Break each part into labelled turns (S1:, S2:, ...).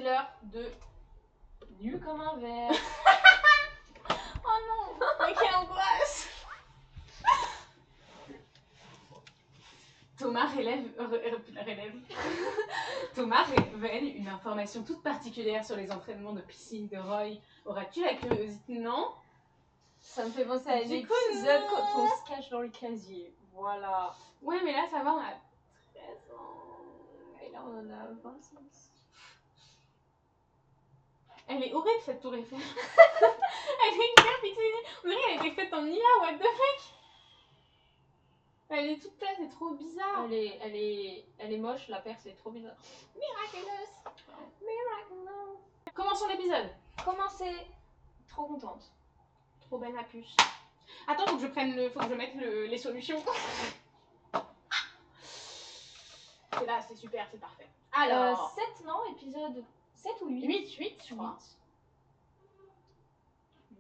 S1: thriller de Nul comme un verre.
S2: Oh non, mais quelle angoisse.
S1: Thomas Thomas révèle une information toute particulière sur les entraînements de piscine de Roy. Auras-tu la curiosité? Non?
S2: Ça me fait penser à
S1: Du coup,
S2: l'épisode
S1: non.
S2: quand on se cache dans le casier. Voilà.
S1: Ouais, mais là, ça va, on a 13 ans.
S2: Et là, on en a 26.
S1: Elle est horrible, cette tour Eiffel. Elle est hyper pixelisée. On dirait qu'elle a été faite en IA, what the fuck? Elle est toute plate, c'est trop bizarre.
S2: Elle est moche, la perce est trop bizarre.
S1: Miraculous. Miraculous. Commençons l'épisode.
S2: Commencez. Trop contente.
S1: Trop belle la puce. Attends, faut que je mette les solutions. C'est là, c'est super, c'est parfait. Alors.
S2: 7, non? Épisode 7 ou 8?
S1: 8, je crois.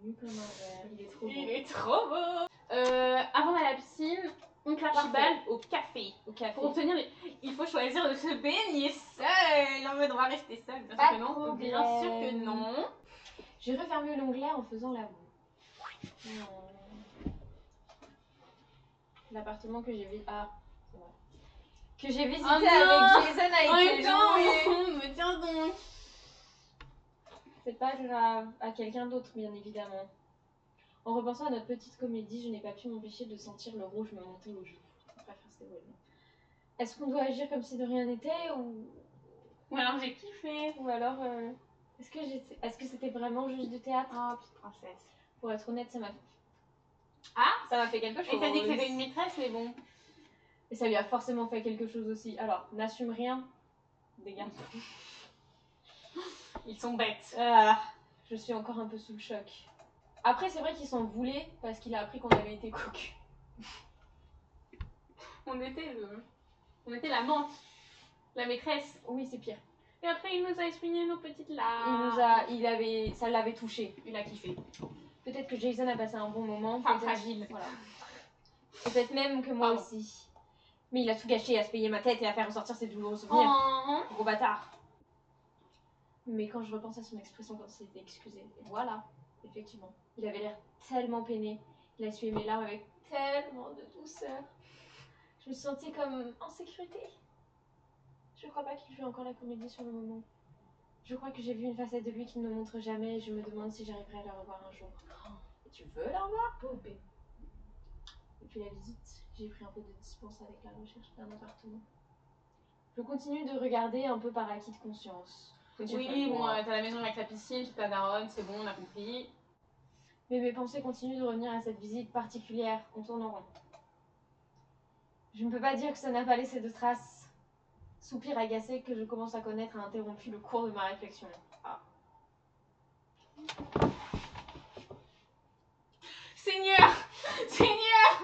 S2: Nul comme un verre. Il est trop beau.
S1: Il est trop beau. Avant d'aller à la piscine, oncle Archibald au café. Pour obtenir il faut choisir de se baigner seul. En mode, on va rester seul. Bien sûr que non. Bien sûr que non.
S2: J'ai refermé l'onglet en faisant la boue. Non. L'appartement que j'ai vu. Ah, c'est vrai. Que j'ai visité avec Jason a été loué.
S1: Mais tiens donc.
S2: C'est pas grave. À quelqu'un d'autre, bien évidemment. En repensant à notre petite comédie, je n'ai pas pu m'empêcher de sentir le rouge me monter aux joues. Je préfère ces mots. Est-ce qu'on doit agir comme si de rien n'était
S1: Ou alors j'ai kiffé.
S2: Ou alors, est-ce que c'était vraiment juste du théâtre?
S1: Oh, petite princesse.
S2: Pour être honnête, ça m'a fait...
S1: Ah,
S2: ça m'a fait quelque chose.
S1: Et t'as dit que c'était une maîtresse, mais bon.
S2: Et ça lui a forcément fait quelque chose aussi. Alors, n'assume rien, des gars.
S1: Ils sont bêtes.
S2: Je suis encore un peu sous le choc. Après, c'est vrai qu'il s'en voulait parce qu'il a appris qu'on avait été cocu.
S1: On était l'amante, la maîtresse.
S2: Oui, c'est pire.
S1: Et après, il nous a essuigné nos petites larmes.
S2: Ça l'avait touché.
S1: Il a kiffé.
S2: Peut-être que Jason a passé un bon moment.
S1: Femme fragile.
S2: Voilà. Peut-être même que moi
S1: Pardon.
S2: aussi. Mais il a tout gâché à se payer ma tête et à faire ressortir ses douloureux souvenirs. Gros bâtard. Mais quand je repense à son expression quand il s'était excusé, voilà, effectivement. Il avait l'air tellement peiné. Il a essuyé mes larmes avec tellement de douceur. Je me sentais comme en sécurité. Je crois pas qu'il joue encore la comédie sur le moment. Je crois que j'ai vu une facette de lui qu'il ne montre jamais et je me demande si j'arriverai à la revoir un jour. Et tu veux la revoir?
S1: Bobé.
S2: Depuis la visite, j'ai pris un peu de distance avec la recherche d'un appartement. Je continue de regarder un peu par acquis de conscience.
S1: Oui, bon, t'as la maison avec la piscine, t'as ta daronne, c'est bon, on a compris.
S2: Mais mes pensées continuent de revenir à cette visite particulière en tournant rond. Je ne peux pas dire que ça n'a pas laissé de traces. Soupir agacé que je commence à connaître a interrompu le cours de ma réflexion. Ah.
S1: Seigneur! Seigneur!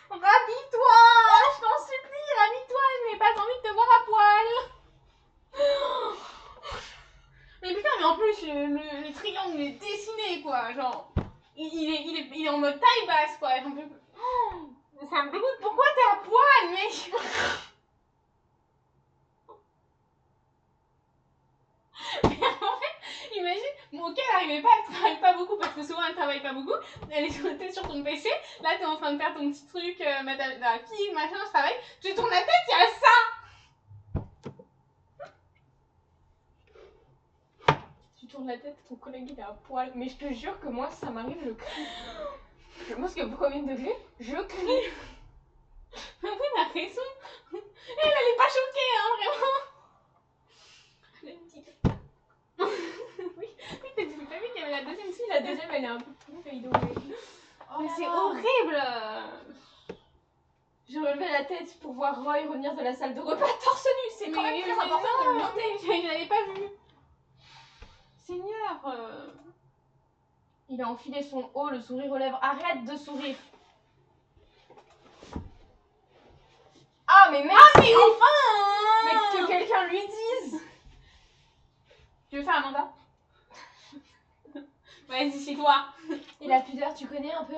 S1: Rhabille-toi! Je t'en supplie, rhabille-toi! Je n'ai pas envie de te voir à poil! Mais putain, mais en plus, le triangle est dessiné, quoi. Genre, il est en mode taille basse, quoi. J'en peux plus. Oh, ça me dégoûte. Pourquoi t'es à poil, mec? Mais en fait, imagine, bon, ok, elle travaille pas beaucoup parce que souvent elle travaille pas beaucoup. T'es sur ton PC, là t'es en train de faire ton petit truc, madame, la fille, machin, je travaille. Tu tournes la tête, il y a ça!
S2: Tu tournes la tête, ton collègue il est à poil. Mais je te jure que moi, ça m'arrive, je crie. Moi, ce que vous premier degré, je crie.
S1: Mais oui, elle a raison. Elle est pas choquée, hein, vraiment.
S2: La petite.
S1: Oui, t'as pas vu qu'il y avait la deuxième fille,
S2: La deuxième, elle est un peu plus fade away.
S1: Mais c'est horrible!
S2: J'ai relevé la tête pour voir Roy revenir de la salle de repas torse nu. C'est quand même très important de le noter.
S1: Je l'avais pas vu. Seigneur.
S2: Il a enfilé son haut, le sourire aux lèvres. Arrête de sourire. Ah mais merde.
S1: Ah mais enfin!
S2: Mais que quelqu'un lui dise.
S1: Tu veux faire Amanda? Vas-y, c'est toi.
S2: Et la pudeur, tu connais un peu?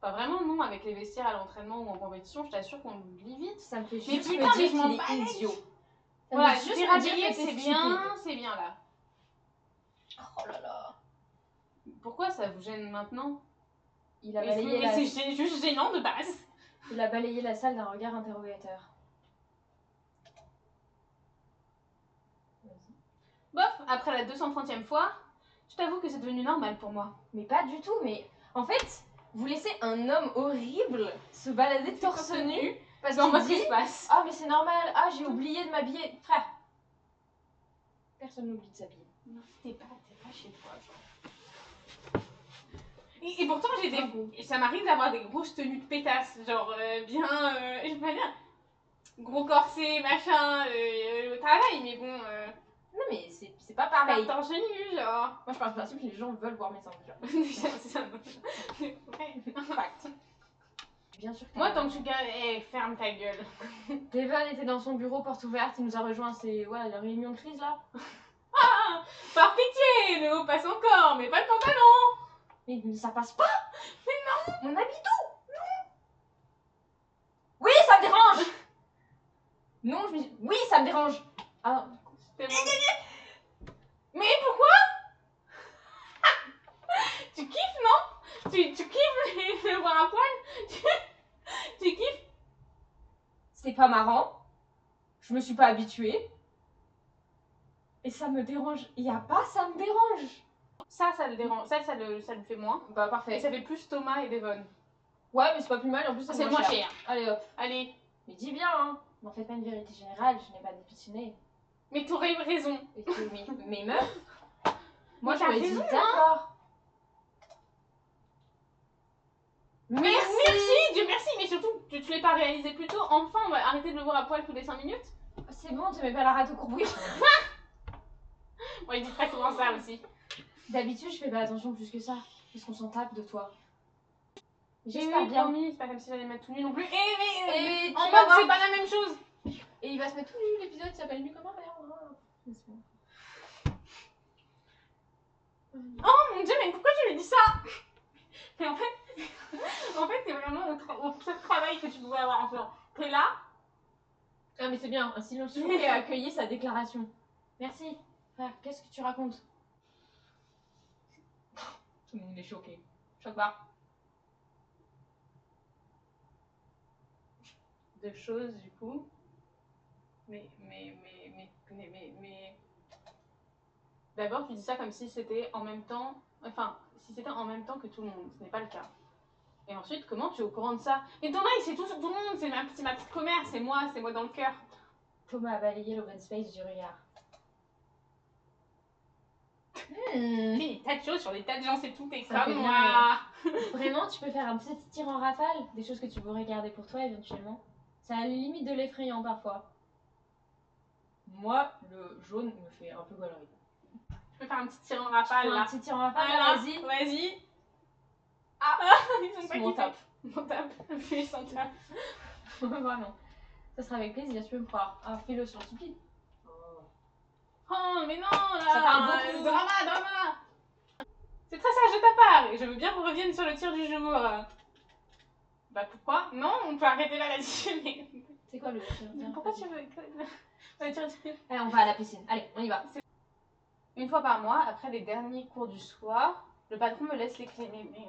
S1: Pas vraiment, non, avec les vestiaires à l'entraînement ou en compétition, je t'assure qu'on l'oublie vite.
S2: Ça me fait
S1: Mais
S2: juste
S1: putain,
S2: me
S1: mais
S2: dire
S1: je m'en
S2: qu'il
S1: bats
S2: est
S1: les
S2: idiot. Ça me
S1: Voilà,
S2: fait
S1: je t'ai
S2: juste me dire
S1: rhabillé,
S2: que t'es
S1: c'est bien là.
S2: Oh là là.
S1: Pourquoi ça vous gêne maintenant?
S2: Il a
S1: Mais
S2: balayé
S1: c'est juste gênant de base.
S2: Il a balayé la salle d'un regard interrogateur.
S1: Bof, après la 230e fois, je t'avoue que c'est devenu normal pour moi.
S2: Mais pas du tout, mais en fait, vous laissez un homme horrible se balader torse nu parce
S1: Dans
S2: qu'il
S1: votre
S2: dit
S1: espace.
S2: ah mais c'est normal, ah j'ai oublié de m'habiller. Frère, personne n'oublie de s'habiller.
S1: Non, t'es pas chez toi, genre. Et pourtant, ça m'arrive d'avoir des grosses tenues de pétasse, genre bien, je peux pas dire, gros corset, machin, au travail, mais bon.
S2: Non mais c'est pas pareil.
S1: Torse nu, genre.
S2: Moi je pars du principe que les gens veulent voir mes seins déjà.
S1: Fact.
S2: Bien sûr que
S1: Moi, tant que tu gagnes, ferme ta gueule.
S2: Devon était dans son bureau, porte ouverte, il nous a rejoint, c'est la réunion de crise là.
S1: Ah, par pitié, le haut passe encore, mais pas le pantalon.
S2: Mais ça passe pas. Mais non. Mon habit tout. Non. Oui, ça me dérange. Non, oui, ça me dérange. Ah.
S1: Bon. Mais pourquoi? Tu kiffes, non? Tu kiffes le voir à poil? Tu kiffes?
S2: C'est pas marrant. Je me suis pas habituée. Et ça me dérange. Il y a pas, ça me dérange.
S1: Ça le dérange. Ça le fait moins.
S2: Bah parfait.
S1: Et ça fait plus Thomas et Devon.
S2: Ouais, mais c'est pas plus mal. En plus,
S1: c'est moins cher.
S2: Allez hop.
S1: Allez.
S2: Mais dis bien, hein. N'en faites pas une vérité générale. Je n'ai pas dépitiné.
S1: Mais t'aurais eu raison.
S2: Mais meuf. Moi,
S1: Mais
S2: j'aurais
S1: t'as
S2: dit
S1: raison,
S2: d'accord.
S1: Merci, Dieu merci, mais surtout, tu l'as pas réalisé plus tôt. Enfin, on va arrêter de le voir à poil tous les 5 minutes.
S2: C'est bon, tu mets pas la rate au courbouille.
S1: Bon, il dit très souvent ça aussi.
S2: D'habitude, je fais pas attention plus que ça. Parce qu'on s'en tape de toi.
S1: J'espère bien. C'est pas comme si j'allais mettre tout nu non plus.
S2: Mais
S1: en mode, c'est pas la même chose.
S2: Et il va se mettre tout nu, l'épisode s'appelle Nu comme un verre.
S1: Oh mon dieu, mais pourquoi tu lui dis ça? Mais en fait c'est vraiment au pire travail que tu pouvais avoir. Genre, t'es là.
S2: Ah, mais c'est bien, un silence choqué a accueilli sa déclaration. Merci. Frère, qu'est-ce que tu racontes? Tout le monde est choqué. Choque pas.
S1: Deux choses du coup. Mais. D'abord, tu dis ça comme si c'était en même temps. Enfin, si c'était en même temps que tout le monde. Ce n'est pas le cas. Et ensuite, comment tu es au courant de ça? Mais Thomas, il sait tout sur tout le monde. C'est ma petite commère. C'est moi dans le cœur.
S2: Thomas a balayé l'open space du regard.
S1: Des tas de choses sur des tas de gens, c'est tout. T'es
S2: Ça
S1: comme
S2: fait
S1: moi.
S2: Vraiment, tu peux faire un petit tir en rafale. Des choses que tu veux regarder pour toi éventuellement. Ça a les limites de l'effrayant parfois. Moi, le jaune me fait un peu gaulerie.
S1: Je peux faire un petit tir en rafale là.
S2: Un petit tir en rafale,
S1: Voilà.
S2: vas-y.
S1: Vas-y.
S2: Ah,
S1: ils sont pas
S2: mon
S1: kiffés.
S2: tape.
S1: Mon tape. Fais sans tape.
S2: Vraiment. Ça sera avec plaisir, tu peux me croire. Ah, fais-le sur Tipeee.
S1: Oh, mais non, là.
S2: Ça parle beaucoup.
S1: Drama. C'est très sage de ta part. Et je veux bien qu'on revienne sur le tir du jour. Bah pourquoi? Non, on peut arrêter là là-dessus. Mais...
S2: C'est quoi le tir?
S1: Pourquoi tu veux le tir du...
S2: Allez, on va à la piscine. Allez, on y va.
S1: Une fois par mois, après les derniers cours du soir, le patron me laisse les clés. Mais...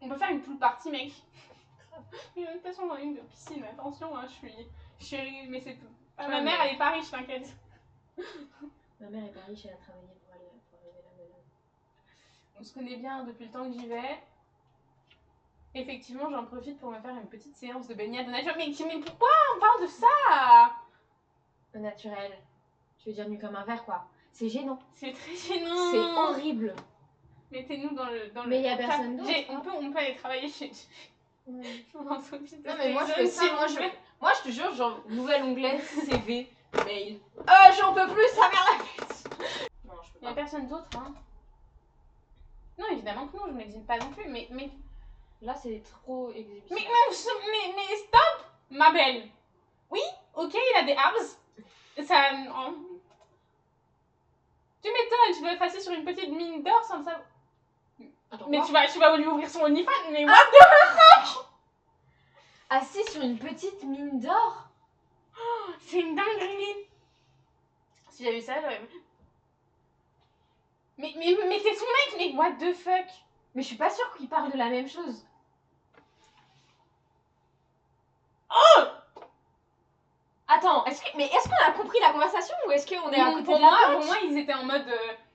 S1: On peut faire une pool party, mec. Mais de toute façon, dans une piscine, attention, hein, je suis... Mais c'est tout. Ah, ma mère, elle est pas riche, t'inquiète.
S2: Ma mère est pas riche, elle a travaillé pour arriver là.
S1: On se connaît bien depuis le temps que j'y vais. Effectivement, j'en profite pour me faire une petite séance de baignade de nature. Mais pourquoi on parle de ça?
S2: Au naturel. Tu veux dire nu comme un verre, quoi. C'est gênant.
S1: C'est très gênant.
S2: C'est horrible.
S1: Mettez-nous dans le...
S2: Mais il y a personne d'autre.
S1: On peut aller travailler chez...
S2: Ouais.
S1: Non,
S2: mais moi je fais ça, moi je te jure, genre, nouvel onglet, CV, mail. J'en peux plus, ça mère la tête. Non, je peux
S1: Il y a
S2: pas.
S1: personne d'autre, hein. Non, évidemment que non, je m'exhibe pas non plus, mais...
S2: Là, c'est trop exhibition.
S1: Mais stop, ma belle. Oui, ok, il a des abs. Ça... Oh. Tu m'étonnes, tu dois effacer sur une petite mine d'or sans le savoir.
S2: Attends,
S1: Mais
S2: quoi
S1: tu vas lui ouvrir son OnlyFans, mais what?
S2: Assis sur une petite mine d'or.
S1: C'est une dinguerie. Si j'avais vu ça, j'aurais... Mais c'est son mec, mais what the fuck?
S2: Mais je suis pas sûre qu'il parle de la même chose.
S1: Oh!
S2: Attends, est-ce qu'on a compris la conversation ou est-ce qu'on est à côté
S1: pour
S2: de la
S1: moi,
S2: plaque?
S1: pour moi, ils étaient en mode...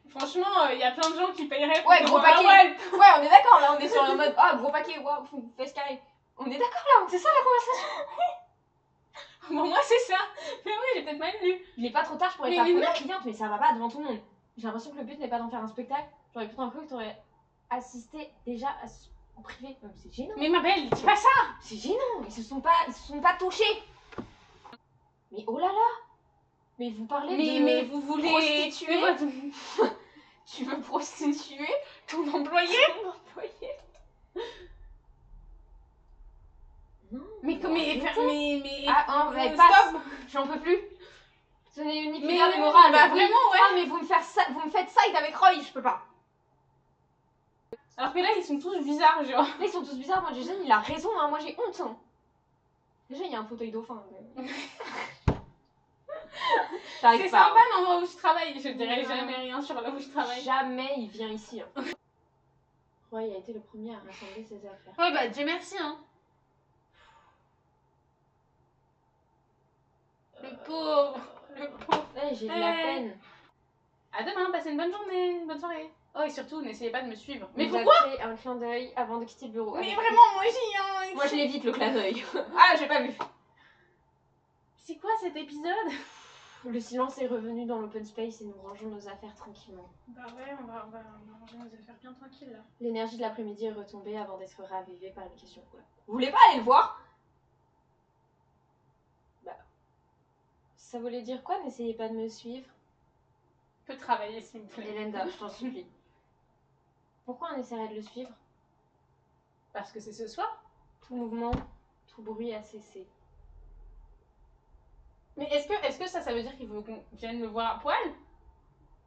S1: franchement, il y a plein de gens qui paieraient pour
S2: Ouais,
S1: te
S2: gros
S1: voir.
S2: paquet. Ouais, on est d'accord, là, on est sur le mode, ah, gros paquet, waouh, fesse carré. On est d'accord, là, c'est ça la conversation.
S1: Pour moi, c'est ça. Mais oui, j'ai peut-être mal lu.
S2: Il est pas trop tard, je pourrais
S1: Mais
S2: être ta
S1: les
S2: première cliente, mais ça va pas devant tout le monde. J'ai l'impression que le but n'est pas d'en faire un spectacle. J'aurais plutôt cru que t'aurais assisté déjà en privé. Non, mais c'est gênant.
S1: Mais ma belle, dis pas ça.
S2: C'est gênant, ils se sont pas touchés. Mais oh là là. Mais vous parlez de...
S1: Mais vous voulez...
S2: prostituer
S1: votre...
S2: Tu veux prostituer
S1: ton employé?
S2: ton employé? Non.
S1: Mais
S2: Ah,
S1: mais
S2: passe.
S1: stop.
S2: J'en peux plus. Ce n'est unique
S1: Mais
S2: regard de
S1: non,
S2: morale.
S1: bah
S2: Oui.
S1: vraiment, ouais.
S2: Ah, mais vous me faites side avec Roy, je peux pas.
S1: Alors que là, ils sont tous bizarres, genre.
S2: Là, ils sont tous bizarres. Moi, Jason, il a raison. Hein. Moi, j'ai honte. Hein. Déjà, il y a un fauteuil dauphin.
S1: C'est sympa l'endroit où je travaille. Je dirais jamais rien sur là où je travaille.
S2: Jamais il vient ici. Hein. Roy a été le premier à rassembler ses affaires.
S1: Ouais, bah Dieu merci, hein. Le pauvre. Le pauvre.
S2: Ouais, j'ai de la peine.
S1: À demain, passez une bonne journée, une bonne soirée. Oh, et surtout, n'essayez pas de me suivre.
S2: Mais
S1: pourquoi?
S2: fait un clin d'œil avant de quitter le bureau.
S1: Mais vraiment, moi j'ai un...
S2: Moi, je l'évite le clin d'œil. Ah, j'ai pas vu.
S1: C'est quoi cet épisode?
S2: Le silence est revenu dans l'open space et nous rangeons nos affaires tranquillement.
S1: Bah ouais, on va ranger nos affaires bien tranquilles là.
S2: L'énergie de l'après-midi est retombée avant d'être ravivée par une question. Vous voulez pas aller le voir? Bah. Ça voulait dire quoi? N'essayez pas de me suivre.
S1: Je peux travailler s'il vous plaît.
S2: Elenda, je t'en supplie. Pourquoi on essaierait de le suivre?
S1: Parce que c'est ce soir.
S2: Tout mouvement, tout bruit a cessé.
S1: Mais est-ce que ça veut dire qu'il veut qu'on vienne le voir à poil?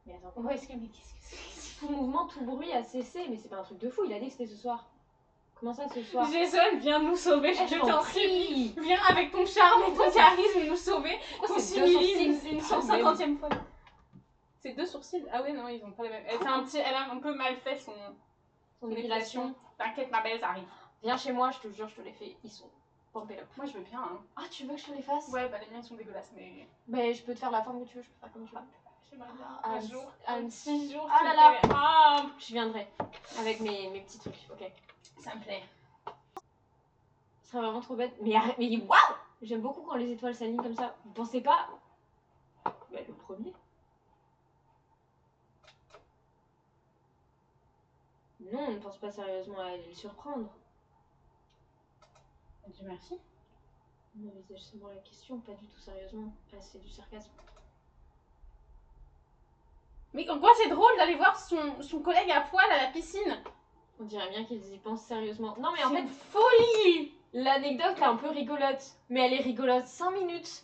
S2: Mais attends,
S1: Ouais, qu'est-ce que c'est?
S2: tout mouvement, tout bruit a cessé, mais c'est pas un truc de fou, il a dit que c'était ce soir. Comment ça ce soir?
S1: Jason, viens nous sauver, je
S2: t'en
S1: t'en prie. Viens avec ton charme et ton charisme nous sauver. Qu'on s'humilie une 150e fois. C'est 2 sourcils? Ah ouais, non, ils ont pas les mêmes. Elle a un peu mal fait son épilation. T'inquiète, ma belle, ça arrive.
S2: Viens chez moi, je te jure, je te les fais. Ils sont pompés là.
S1: Moi, je veux bien, hein.
S2: Ah, tu veux que je te les fasse?
S1: Ouais, bah les miens sont dégueulasses, mais...
S2: Mais je peux te faire la forme que tu veux, je peux faire comme tu veux.
S1: J'aimerais bien
S2: Ah,
S1: un jour,
S2: un
S1: un petit jour.
S2: Ah là là.
S1: Ah,
S2: Je viendrai avec mes petits trucs, ok.
S1: ça me plaît.
S2: Ce serait vraiment trop bête. Mais waouh! J'aime beaucoup quand les étoiles s'alignent comme ça. Vous pensez pas? Bah, le premier. Non, on ne pense pas sérieusement à aller le surprendre.
S1: Dieu merci.
S2: On envisage seulement la question, pas du tout sérieusement. Ah, c'est du sarcasme.
S1: Mais en quoi c'est drôle d'aller voir son collègue à poil à la piscine?
S2: On dirait bien qu'ils y pensent sérieusement. Non mais en fait,
S1: folie!
S2: l'anecdote est un peu rigolote. Mais elle est rigolote 5 minutes.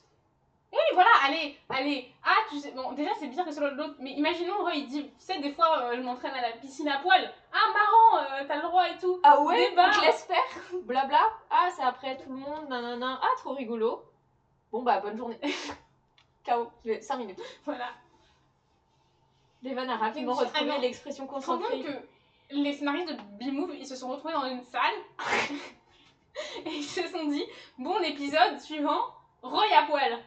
S1: Oui, voilà, allez. Ah, tu sais, bon, déjà c'est bizarre que ce soit l'autre, mais imaginons, Roy, il dit, tu sais, des fois, je m'entraîne à la piscine à poil. Ah, marrant, t'as le droit et tout.
S2: Ah ouais?
S1: Débat.
S2: Je laisse faire. Blabla. Ah, c'est après tout le monde, nanana. Ah, trop rigolo. Bon bah, bonne journée. KO. 5 minutes.
S1: Voilà.
S2: Devan a rapidement retrouvé l'expression
S1: Je me rends
S2: concentrée.
S1: compte que les scénaristes de B-Move, ils se sont retrouvés dans une salle et ils se sont dit, bon, l'épisode suivant, Roy à poil.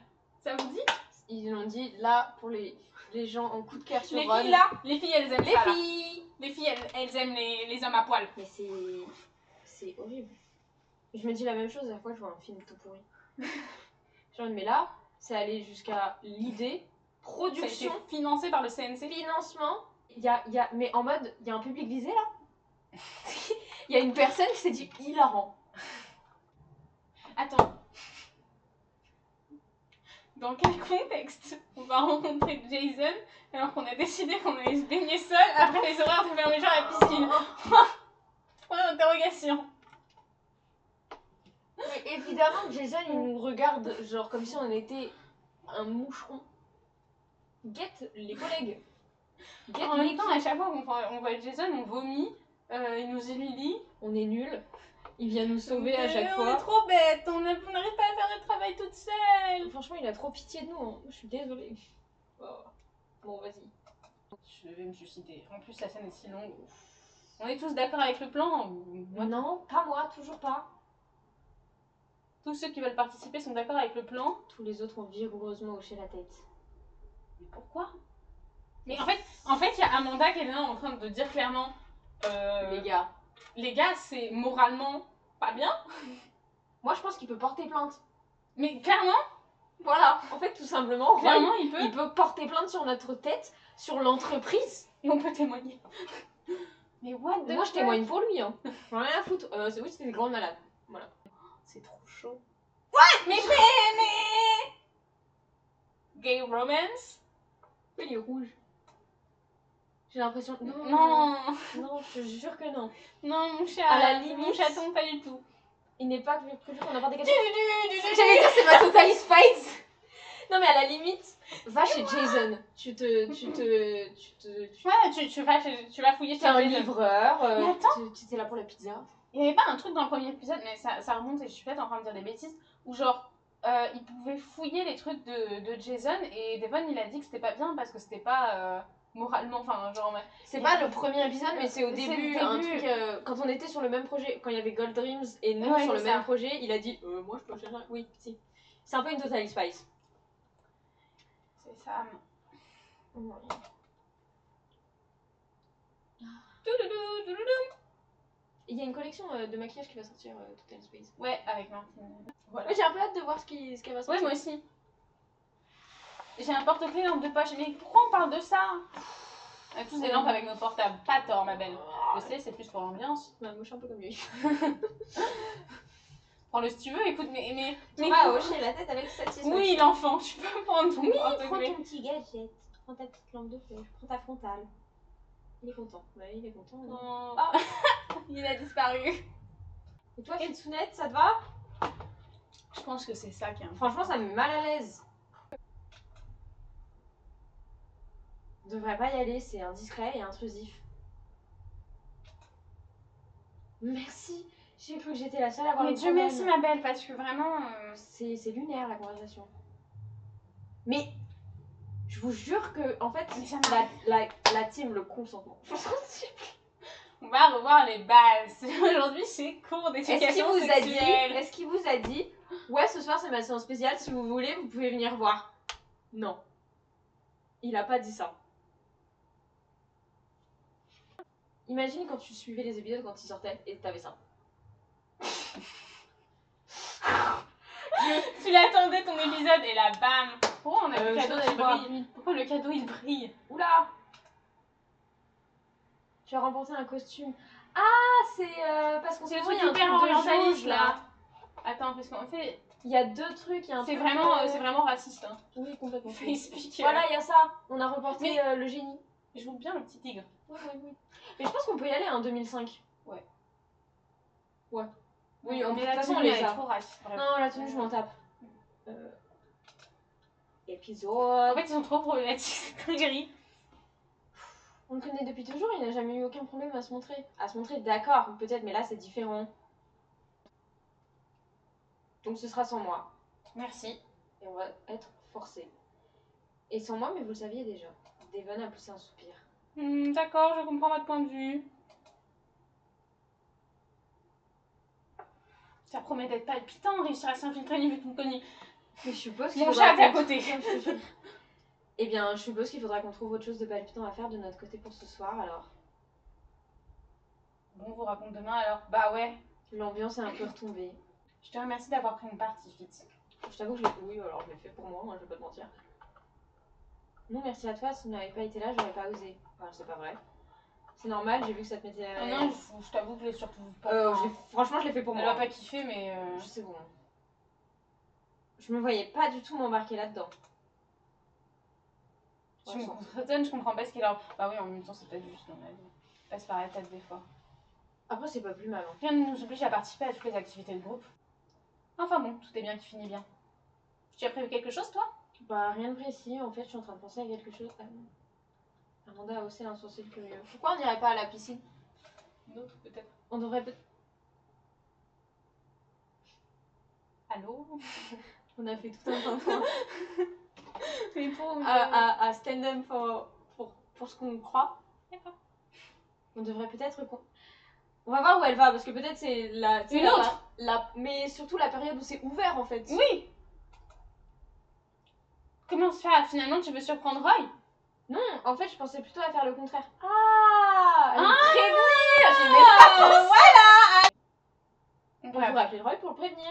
S1: Ça vous dit?
S2: Ils l'ont dit là pour les gens en coup de cœur sur Ron.
S1: Les filles là, les filles elles aiment
S2: Les
S1: ça, là.
S2: filles.
S1: Les filles elles aiment les hommes à poil.
S2: Mais c'est horrible. Je me dis la même chose à la fois que je vois un film tout pourri. Genre, mais là, c'est aller jusqu'à l'idée, production,
S1: Ça a été financé par le CNC.
S2: financement. Mais en mode, il y a un public visé là. Il y a une personne qui s'est dit hilarant.
S1: Attends. Dans quel contexte on va rencontrer Jason alors qu'on a décidé qu'on allait se baigner seul après les horaires de fermeture à la piscine? Point d'interrogation.
S2: Mais évidemment que Jason il nous regarde genre comme si on était un moucheron. Guette les collègues. Guette
S1: En même
S2: l'équipe.
S1: temps, à chaque fois qu'on voit Jason, on vomit Il nous humilie.
S2: On est nuls. Il vient nous sauver à chaque
S1: On
S2: fois.
S1: est trop bêtes, on n'arrive pas à faire le travail toute seule.
S2: Franchement, il a trop pitié de nous. Hein. Je suis désolée. Oh. Bon, vas-y.
S1: Je vais me suicider. En plus, la scène est si longue. On est tous d'accord avec le plan ou...
S2: Non, pas moi, toujours pas.
S1: Tous ceux qui veulent participer sont d'accord avec le plan.
S2: Tous les autres ont vigoureusement hoché la tête.
S1: Mais pourquoi? Mais en fait, il y a Amanda qui est là en train de dire clairement les gars, c'est moralement pas bien.
S2: Moi, je pense qu'il peut porter plainte.
S1: Mais clairement,
S2: voilà. En fait, tout simplement,
S1: clairement,
S2: il peut porter plainte sur notre tête, sur l'entreprise.
S1: Et on peut témoigner. Mais what the
S2: Moi, je témoigne pour lui. Hein. Rien à foutre. C'est oui, c'était des grandes malades. Voilà.
S1: C'est trop chaud. What? Mais gay romance?
S2: Il est rouge. J'ai l'impression.
S1: Non.
S2: Non, je te jure que non.
S1: Non, mon chat.
S2: À la limite,
S1: mon chaton, pas du tout.
S2: Il n'est pas prévu qu'on apporte des questions.
S1: J'allais
S2: dire, c'est pas Totally Spice. Non, mais à la limite, va chez Jason.
S1: Ouais, tu vas fouiller
S2: T'es un
S1: Jason.
S2: livreur.
S1: Mais attends.
S2: Tu étais là pour la pizza.
S1: Il y avait pas un truc dans le premier épisode, mais ça remonte et je suis peut-être en train de dire des bêtises, où genre, il pouvait fouiller les trucs de Jason et Devon il a dit que c'était pas bien parce que c'était pas moralement, enfin genre...
S2: C'est pas le premier épisode, mais c'est au début, un truc, quand on était sur le même projet, quand il y avait Gold Dreams et nous sur le même projet, il a dit moi je peux changer. Oui, si. C'est un peu une Totally Spice.
S1: C'est ça.
S2: Ouais. Il y a une collection de maquillage qui va sortir Totally Spice.
S1: Ouais, avec Martine.
S2: Voilà. Ouais, j'ai un peu hâte de voir ce qu'elle va sortir.
S1: Ouais, moi aussi. J'ai un porte-clés en 2 poches. Mais pourquoi on parle de ça? On a tous des lampes avec nos portables. Pas tort, ma belle. Je sais, c'est plus pour l'ambiance.
S2: Bah, moi je suis un peu comme lui.
S1: Prends-le si tu veux, écoute, mais
S2: tu vas hocher la tête avec cette
S1: oui, l'enfant, tu peux prendre ton porte-clés.
S2: Prends ton petit gadget. Prends ta petite lampe de poche. Prends ta frontale. Il est content. Ouais, il est content.
S1: Oh. Ah. Il a disparu.
S2: Et toi, Kitsunette, ça te va?
S1: Je pense que c'est ça qui est un...
S2: Franchement, ça me met mal à l'aise. On devrait pas y aller, c'est indiscret et intrusif. Merci. J'ai cru que j'étais la seule à avoir
S1: mais
S2: le
S1: Dieu
S2: problème.
S1: merci ma belle, parce que vraiment...
S2: C'est lunaire la conversation. Mais je vous jure que, en fait, la team, le consentement.
S1: On va revoir les bases. Aujourd'hui, c'est cours d'éducation sexuelle.
S2: Est-ce qu'il vous a dit ouais, ce soir c'est ma séance spéciale, si vous voulez, vous pouvez venir voir? Non. Il a pas dit ça. Imagine quand tu suivais les épisodes quand ils sortaient et t'avais ça.
S1: Tu l'attendais ton épisode et là, bam. Pourquoi on a le cadeau qui brille? Pourquoi le cadeau il brille?
S2: Oula! Tu as remporté un costume. Ah, c'est parce qu'on
S1: c'est le
S2: truc
S1: hyper orientaliste
S2: là.
S1: Attends, parce qu'en fait...
S2: Il y a 2 trucs, il y a un
S1: c'est
S2: truc...
S1: vraiment raciste. Hein.
S2: Oui, complètement.
S1: Facebook.
S2: Voilà, il y a ça. On a reporté le génie.
S1: Je joue bien le petit tigre.
S2: Oui. Mais je pense qu'on peut y aller en 2005. Ouais. Oui,
S1: mais
S2: de toute
S1: la
S2: façon, on
S1: tenue
S2: les
S1: est
S2: a.
S1: trop raciste. Bref.
S2: Non, la tenue, je m'en tape. Épisode...
S1: En fait, ils sont trop problématiques, c'est gris.
S2: On le connaît depuis toujours, il n'a jamais eu aucun problème à se montrer. À se montrer, d'accord, peut-être, mais là, c'est différent. Donc ce sera sans moi.
S1: Merci.
S2: Et on va être forcés. Et sans moi, mais vous le saviez déjà. Devon a poussé un soupir.
S1: D'accord, je comprends votre point de vue. Ça promet d'être palpitant, réussir à s'infiltrer au niveau de ton connu.
S2: Mais je suppose
S1: qu'il faudra... Mon chat est à côté.
S2: Eh bien, je suppose qu'il faudra qu'on trouve autre chose de palpitant à faire de notre côté pour ce soir, alors.
S1: Bon, on vous raconte demain, alors. Bah ouais.
S2: L'ambiance est un peu retombée.
S1: Je te remercie d'avoir pris une partie, Fit.
S2: Je t'avoue que oui, alors je l'ai fait pour moi, je vais pas te mentir. Non, merci à toi, si tu n'avais pas été là, j'aurais pas osé. Enfin, c'est pas vrai. C'est normal, j'ai vu que ça te mettait à l'aise.
S1: Non, je t'avoue que je l'ai surtout pas.
S2: Franchement, je l'ai fait pour moi.
S1: Elle a pas kiffé, mais.
S2: Je sais bon. Je me voyais pas du tout m'embarquer là-dedans.
S1: Je comprends pas ce qu'il a. Bah oui, en même temps, c'est pas juste dans la vie. Passe par la tête des fois.
S2: Après, c'est pas plus mal. Hein.
S1: Rien ne nous oblige à participer à toutes les activités de groupe. Enfin bon, tout est bien qui finit bien. Tu as prévu quelque chose, toi?
S2: Bah, rien de précis. En fait, je suis en train de penser à quelque chose. Amanda a haussé un sourcil curieux. Pourquoi on n'irait pas à la piscine?
S1: Une autre peut-être.
S2: On devrait peut-être...
S1: Allô?
S2: On a fait tout un temps
S1: Mais pour
S2: à stand up pour ce qu'on croit.
S1: D'accord.
S2: On devrait peut-être... On va voir où elle va, parce que peut-être c'est la...
S1: Une autre.
S2: Mais surtout la période où c'est ouvert, en fait.
S1: Oui. Comment ça? Finalement, tu veux surprendre Roy?
S2: Non, en fait, je pensais plutôt à faire le contraire. Ah, elle prévenir. J'ai même pas pensé.
S1: Voilà.
S2: On pourrait appeler Roy pour le prévenir.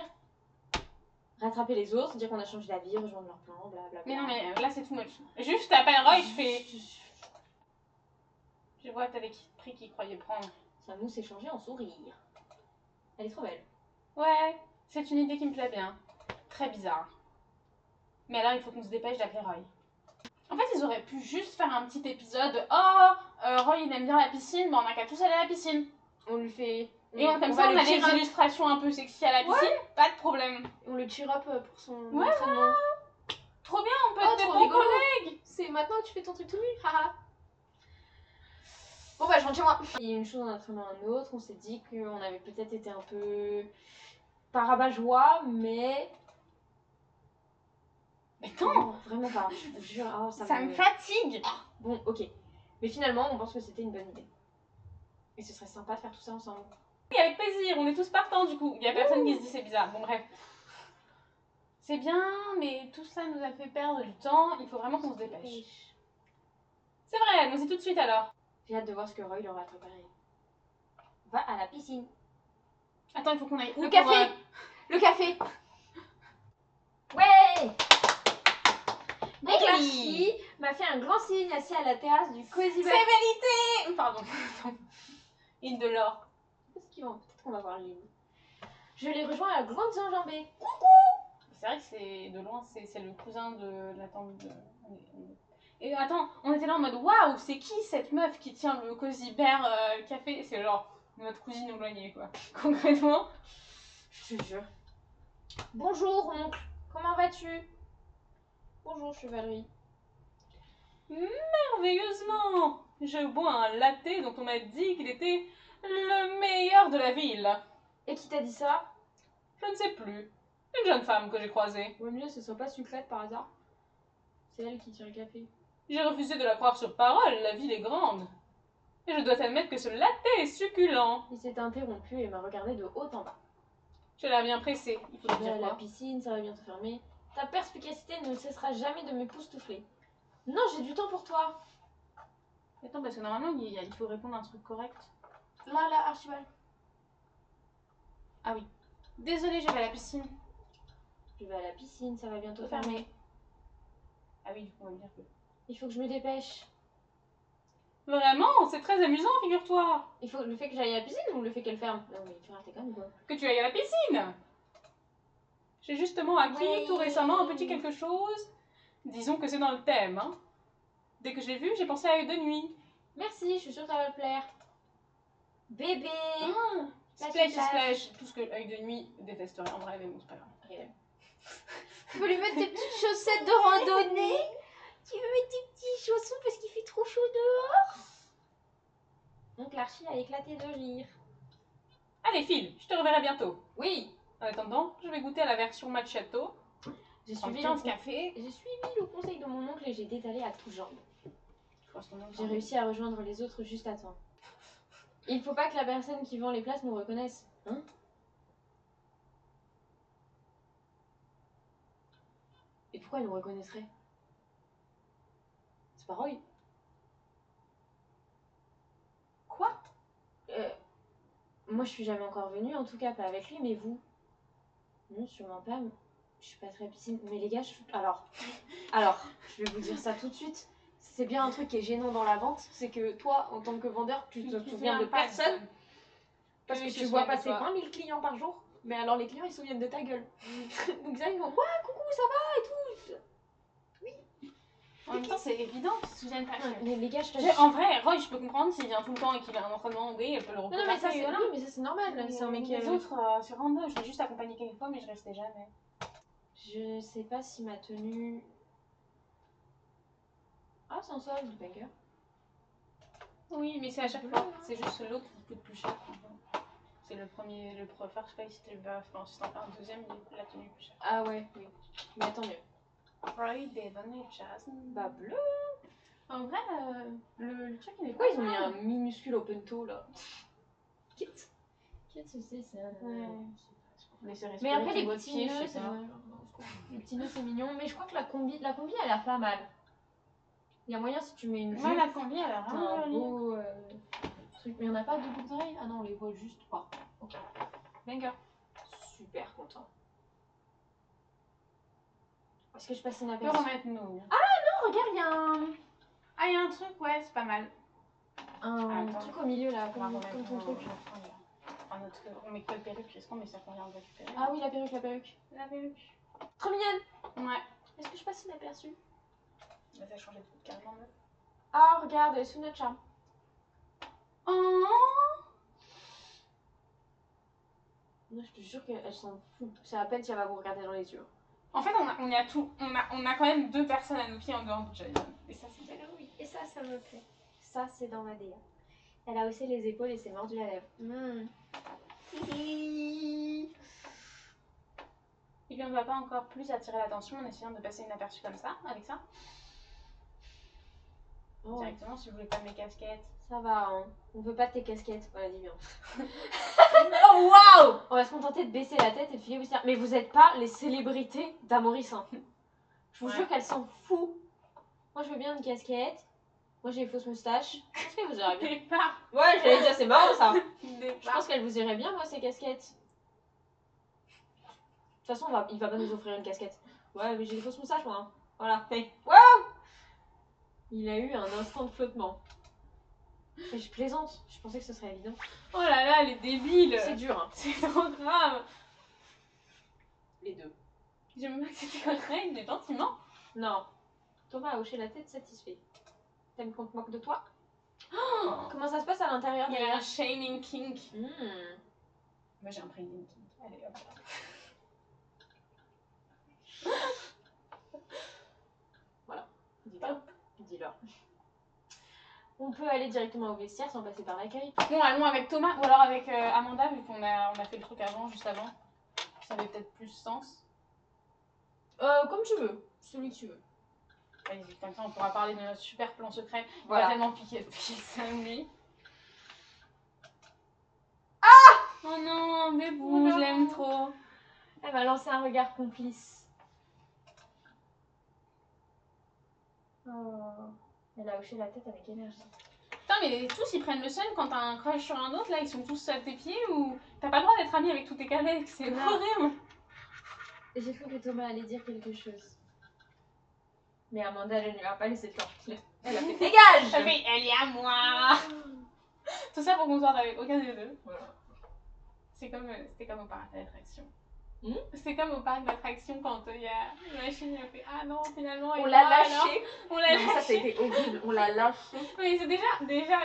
S2: Rattraper les autres, dire qu'on a changé d'avis, rejoindre leur plan, blablabla.
S1: Mais non, mais là, c'est too much. Juste, t'appelles Roy, je fais... Je vois, t'avais pris qui croyait prendre.
S2: Sa mousse est changée en sourire. Elle est trop belle.
S1: Ouais, c'est une idée qui me plaît bien. Très bizarre. Mais là, il faut qu'on se dépêche d'appeler Roy. En fait, ils auraient pu juste faire un petit épisode. Oh, Roy, il aime bien la piscine, mais on n'a qu'à tous aller à la piscine.
S2: On lui fait...
S1: Et comme ça, on a des illustrations un peu sexy à la piscine, pas de problème.
S2: On le cheer up pour son
S1: Ouais,
S2: entraînement.
S1: Trop bien, on peut être des bons collègues.
S2: C'est maintenant que tu fais ton truc tout nu, haha. Bon bah je rentre chez moi. Il y a une chose en entraînant un autre, on s'est dit qu'on avait peut-être été un peu... pas rabat-joie, mais...
S1: Mais non,
S2: vraiment pas, je vous jure, oh,
S1: ça me fatigue.
S2: Bon, ok. Mais finalement, on pense que c'était une bonne idée. Et ce serait sympa de faire tout ça ensemble.
S1: Oui, avec plaisir, on est tous partants du coup. Il y a personne qui se dit c'est bizarre. Bon, bref. C'est bien, mais tout ça nous a fait perdre du temps. Il faut vraiment qu'on se dépêche. C'est vrai, allons-y tout de suite alors.
S2: J'ai hâte de voir ce que Roy aura préparé. Va à la piscine.
S1: Attends, il faut qu'on aille.
S2: Le café. Le café. Ouais. Clarky m'a fait un grand signe assis à la terrasse du Cozy Bar.
S1: C'est vérité. Pardon. Île de l'or.
S2: Peut-être qu'on va voir l'île. Je l'ai rejoint à grandes enjambées.
S1: C'est vrai que c'est de loin, c'est le cousin de la tante de... Et attends, on était là en mode waouh, c'est qui cette meuf qui tient le Cozy Bear café? C'est genre notre cousine éloignée quoi, concrètement.
S2: Je te jure. Bonjour oncle, comment vas-tu? Bonjour, je suis Valérie.
S1: Merveilleusement! Je bois un latte dont on m'a dit qu'il était le meilleur de la ville.
S2: Et qui t'a dit ça?
S1: Je ne sais plus. Une jeune femme que j'ai croisée.
S2: Au mieux, ce soit pas Sucrète par hasard. C'est elle qui tient le café.
S1: J'ai refusé de la croire sur parole, la ville est grande. Et je dois admettre que ce latte est succulent.
S2: Il s'est interrompu et m'a regardé de haut en bas.
S1: J'ai l'air bien pressée, il faut te
S2: Je vais
S1: dire
S2: à
S1: quoi.
S2: la piscine, ça va bientôt fermer. Ta perspicacité ne cessera jamais de m'époustoufler. Non, j'ai du temps pour toi.
S1: Attends, parce que normalement, il faut répondre à un truc correct.
S2: Là, Archibald.
S1: Ah oui. Désolée, je vais à la piscine.
S2: Je vais à la piscine, ça va bientôt fermer.
S1: Ah oui, on va dire que...
S2: Il faut que je me dépêche.
S1: Vraiment, c'est très amusant, figure-toi.
S2: Il faut le fait que j'aille à la piscine ou le fait qu'elle ferme? Non mais tu ratais quand même quoi.
S1: Que tu ailles à la piscine. J'ai justement acquis tout récemment un petit quelque chose. Disons que c'est dans le thème. Hein. Dès que je l'ai vu, j'ai pensé à eux de nuit.
S2: Merci, je suis sûre que ça va te plaire. Bébé.
S1: Splash. Tout ce que l'œil de nuit détesterait en vrai, mais bon, c'est pas grave.
S2: Tu peux lui mettre tes petites chaussettes de randonnée? Tu veux mettre tes petits chaussons parce qu'il fait trop chaud dehors? Donc l'Archie a éclaté de rire.
S1: Allez, file, je te reverrai bientôt.
S2: Oui.
S1: En attendant, je vais goûter à la version macchiato.
S2: J'ai
S1: suivi
S2: 15
S1: cafés.
S2: J'ai suivi le conseil de mon oncle et j'ai détalé à toutes jambes. J'ai réussi à rejoindre les autres juste à temps. Il faut pas que la personne qui vend les places nous reconnaisse, hein? Et pourquoi elle nous reconnaîtrait? C'est pas Roy.
S1: Quoi?
S2: Moi je suis jamais encore venue, en tout cas pas avec lui, mais vous? Non, sûrement pas. Je suis pas très piscine. Mais les gars, alors, je vais vous dire ça tout de suite. C'est bien un truc qui est gênant dans la vente, c'est que toi, en tant que vendeur, tu te souviens de personne. Parce que tu vois passer 20 000 clients par jour. Mais alors les clients, ils se souviennent de ta gueule. Donc ça, ils vont, ouais, coucou, ça va et tout. Oui.
S1: En même temps, c'est évident qu'ils se souviennent pas.
S2: Mais les gars,
S1: En vrai, Roy, je peux comprendre s'il vient tout le temps et qu'il a un entraînement, oui, elle peut le reconnaître.
S2: Non, mais ça, c'est normal. C'est un mec
S1: Les autres, sur random, je l'ai juste accompagné quelques fois, mais je restais jamais.
S2: Je sais pas si ma tenue... Ah, c'est un solde, banger.
S1: Oui, mais c'est à chaque fois. C'est juste l'autre qui coûte plus cher. C'est le premier, first place, si t'en fais un deuxième, il est la tenue plus cher.
S2: Ah ouais, oui. Mais tant mieux.
S1: Freud, Devon et Jasmine.
S2: Bah bleu.
S1: En vrai, le truc il est
S2: Pourquoi
S1: pas
S2: ils ont mis
S1: mal.
S2: un minuscule open toe là? Qu'est-ce que c'est ça?
S1: Ouais.
S2: Mais après les
S1: votre
S2: petits
S1: pied,
S2: nœuds,
S1: je sais
S2: c'est
S1: pas.
S2: les petits nœuds c'est mignon, mais je crois que la combi elle a l'air pas mal. Il y a moyen si tu mets une jupe,
S1: Ouais, la combi elle a
S2: t'as
S1: vraiment
S2: un
S1: jolie.
S2: beau truc. Mais on n'a pas de boucle d'oreille? Ah non, on les voit juste pas. Ok.
S1: Banger.
S2: Super content. Est-ce que je passe
S1: On peut
S2: inaperçu?
S1: remettre nous.
S2: Oh, regarde, il y a
S1: Ah, il y a un truc, ouais, c'est pas mal.
S2: un
S1: Attends.
S2: truc au milieu là,
S1: On va
S2: comme
S1: remettre
S2: ton truc.
S1: On met que le perruque, est-ce qu'on met ça qu'on vient de récupérer?
S2: Ah oui, la perruque, la perruque.
S1: La perruque.
S2: Trop mignonne!
S1: Ouais.
S2: Est-ce que je passe inaperçu?
S1: Bah, ça a changé de carrément neuf.
S2: Ah, regarde, elle est sous notre charme.
S1: Oh!
S2: Moi, je te jure qu'elle s'en fout. C'est à peine si elle va vous regarder dans les yeux.
S1: En fait, on y a tout. On a quand même 2 personnes à nos pieds en dehors de Jason. Et ça, c'est belle.
S2: Oui, et ça me plaît. Ça, c'est dans ma DA. Elle a haussé les épaules et s'est mordu la lèvre.
S1: Et puis on ne va pas encore plus attirer l'attention en essayant de passer inaperçu comme ça, avec ça.
S2: Oh,
S1: Directement, si vous voulez pas mes casquettes.
S2: ça va, hein. On veut pas de tes casquettes. Voilà, dis bien.
S1: Oh waouh!
S2: On va se contenter de baisser la tête et de filer vestiaire. Mais vous êtes pas les célébrités d'Amoris. Hein. Je vous
S1: Ouais.
S2: jure qu'elle s'en fout. Moi, je veux bien une casquette. Moi, j'ai les fausses moustaches. Je pense qu'elle vous irait bien.
S1: Départ.
S2: Ouais, j'allais dire, c'est marrant ça. Je
S1: Départ.
S2: pense qu'elle vous irait bien, moi, ces casquettes. De toute façon, il va pas nous offrir une casquette. Ouais, mais j'ai des fausses moustaches, moi. Hein. Voilà. Hey. Waouh! Il a eu un instant de flottement. Mais je plaisante. Je pensais que ce serait évident.
S1: Oh là là, elle est débile.
S2: C'est dur, hein.
S1: C'est trop grave.
S2: Les deux.
S1: J'aime bien que c'était comme ça, il est gentiment.
S2: Non. Thomas a hoché la tête satisfait. T'aimes qu'on te moque de toi?
S1: Oh,
S2: Comment ça se passe à l'intérieur
S1: il y a
S2: d'ailleurs?
S1: un shaming kink.
S2: Hmm.
S1: Moi j'ai un training kink. Allez hop.
S2: Voilà. Dis-leur. On peut aller directement au vestiaire sans passer par l'accueil.
S1: Bon, allons avec Thomas ou alors avec Amanda, vu qu'on a fait le truc avant, juste avant. Ça avait peut-être plus sens.
S2: Comme tu veux. Celui que tu veux.
S1: Vas-y, comme ça on pourra parler de notre super plan secret. On
S2: Voilà.
S1: va tellement piquer ça, lui. Ah! Oh non, bébou,
S2: Oh non.
S1: je l'aime trop.
S2: Elle m'a lancé un regard complice. Oh. Elle a hoché la tête avec énergie.
S1: Putain, mais tous ils prennent le seum quand t'as un crush sur un autre, là ils sont tous à tes pieds ou t'as pas le droit d'être ami avec tous tes collègues, c'est
S2: Non.
S1: horrible.
S2: Et j'ai cru que Thomas allait dire quelque chose. Mais Amanda, elle ne lui a pas laissé le temps. Elle a fait dégage!
S1: Elle est à moi. Tout ça pour qu'on sorte avec aucun des deux.
S2: Voilà.
S1: C'était comme au parc d'attraction.
S2: Hmm?
S1: C'est comme au parc d'attraction quand il y a la machine qui a fait ah non finalement
S2: On
S1: et
S2: l'a
S1: moi, alors,
S2: lâché.
S1: on l'a
S2: Non, mais ça,
S1: lâché.
S2: c'était horrible. On l'a lâché.
S1: Mais c'est déjà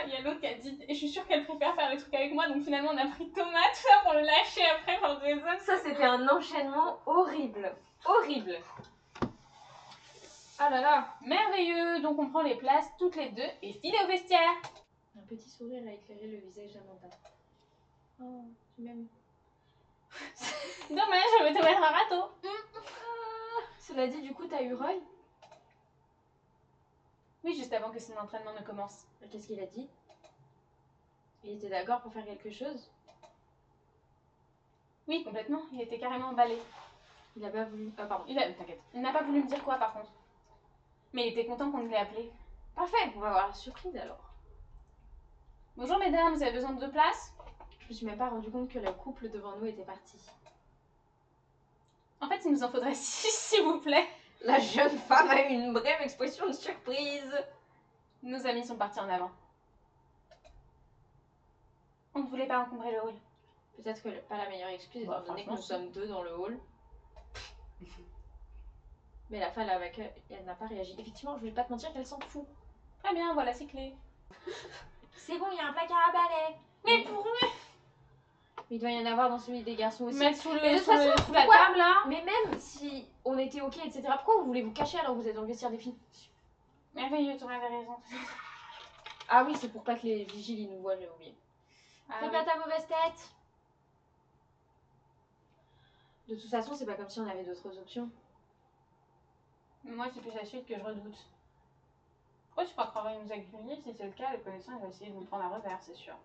S1: il y a l'autre qui a dit et je suis sûre qu'elle préfère faire des trucs avec moi donc finalement on a pris Thomas tout ça pour le lâcher après par Jason.
S2: Ça, c'était un enchaînement horrible. Horrible. Ah là là.
S1: Merveilleux, donc on prend les places toutes les deux et filez au vestiaire.
S2: Un petit sourire a éclairé le visage d'Amanda. Oh, tu m'aimes.
S1: Dommage, je vais te mettre un râteau.
S2: Cela dit, du coup, t'as eu Roy?
S1: Oui, juste avant que son entraînement ne commence.
S2: Qu'est-ce qu'il a dit? Il était d'accord pour faire quelque chose?
S1: Oui, complètement, il était carrément emballé.
S2: Il a pas voulu. Ah, pardon.
S1: T'inquiète. Il n'a pas voulu me dire quoi par contre. Mais il était content qu'on l'ait appelé.
S2: Parfait, on va voir la surprise alors.
S1: Bonjour mesdames, vous avez besoin de 2 places?
S2: Je me suis même pas rendu compte que le couple devant nous était parti.
S1: En fait, il nous en faudrait 6, s'il vous plaît.
S2: La jeune femme a eu une brève expression de surprise.
S1: Nos amis sont partis en avant. On ne voulait pas encombrer le hall.
S2: Peut-être que pas la meilleure excuse,
S1: Bah,
S2: étant donné que
S1: franchement,
S2: nous
S1: si.
S2: sommes 2 dans le hall. Mais la femme avec elle n'a pas réagi. Effectivement, je vais pas te mentir qu'elle s'en fout.
S1: Très bien, voilà, c'est clé.
S2: C'est bon, il y a un placard à balai.
S1: Mais pour
S2: Mais il doit y en avoir dans celui des garçons aussi.
S1: mettre sous
S2: Mais de toute
S1: sous la
S2: façon, pourquoi-
S1: table là.
S2: Mais même si on était ok, etc., pourquoi vous voulez vous cacher alors que vous êtes dans le vestiaire des filles?
S1: Merveilleux, tu avais raison.
S2: Ah oui, c'est pour pas que les vigiles ils nous voient, j'ai oublié.
S1: Ah
S2: Fais
S1: oui.
S2: pas ta mauvaise tête. De toute façon, c'est pas comme si on avait d'autres options.
S1: Moi, c'est plus la suite que je redoute. Pourquoi tu crois qu'on va nous accueillir? Si c'est le cas, le connaissant il va essayer de nous prendre à revers, c'est sûr.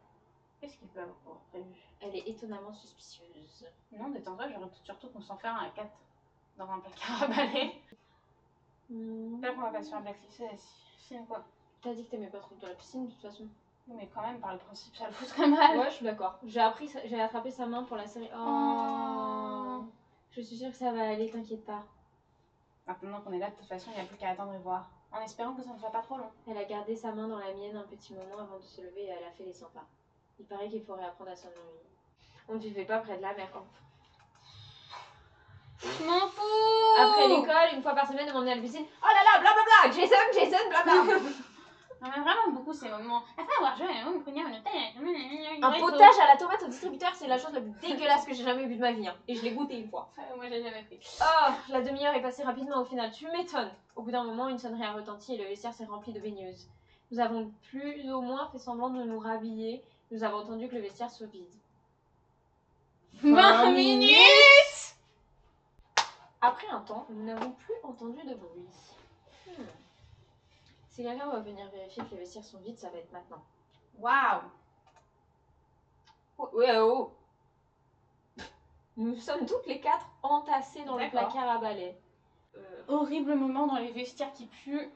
S1: Qu'est-ce qu'il peut avoir prévu?
S2: Elle est étonnamment suspicieuse.
S1: Non, détends-toi, je redoute surtout qu'on s'enferme à 4 dans un placard à balai. J'espère qu'on va pas se faire blacklister la piscine, quoi.
S2: T'as dit que t'aimais pas trop de la piscine, de toute façon.
S1: Mais quand même, par le principe, ça le foutrait mal.
S2: Ouais, je suis d'accord. J'ai attrapé sa main pour la série. Oh. Je suis sûre que ça va aller, t'inquiète pas.
S1: Maintenant qu'on est là, de toute façon, il n'y a plus qu'à attendre et voir. En espérant que ça ne soit pas trop long.
S2: Elle a gardé sa main dans la mienne un petit moment avant de se lever et elle a fait les 100 pas. Il paraît qu'il faudrait apprendre à s'ennuyer. On ne vivait pas près de la mer.
S1: Je m'en fous.
S2: Après l'école, une fois par semaine, de m'emmener à la piscine. Oh là là, blablabla, Jason, blabla.
S1: On aime vraiment beaucoup ces moments. Après avoir joué à un premier hôtel,
S2: Un potage à la tomate au distributeur, c'est la chose la plus dégueulasse que j'ai jamais vue de ma vie. Hein. Et je l'ai goûté une fois.
S1: Moi, j'ai jamais pris.
S2: Oh, la demi-heure est passée rapidement au final. Tu m'étonnes. Au bout d'un moment, une sonnerie a retenti et le vestiaire s'est rempli de baigneuses. Nous avons plus ou moins fait semblant de nous rhabiller. Nous avons entendu que le vestiaire soit vide.
S1: 20 minutes.
S2: Après un temps, nous n'avons plus entendu de bruit. Si quelqu'un va venir vérifier que les vestiaires sont vides, ça va être maintenant.
S1: Waouh.
S2: Ouais, oh. Nous sommes toutes les 4 entassées dans le
S1: D'accord.
S2: placard à balai.
S1: Horrible moment dans les vestiaires qui puent.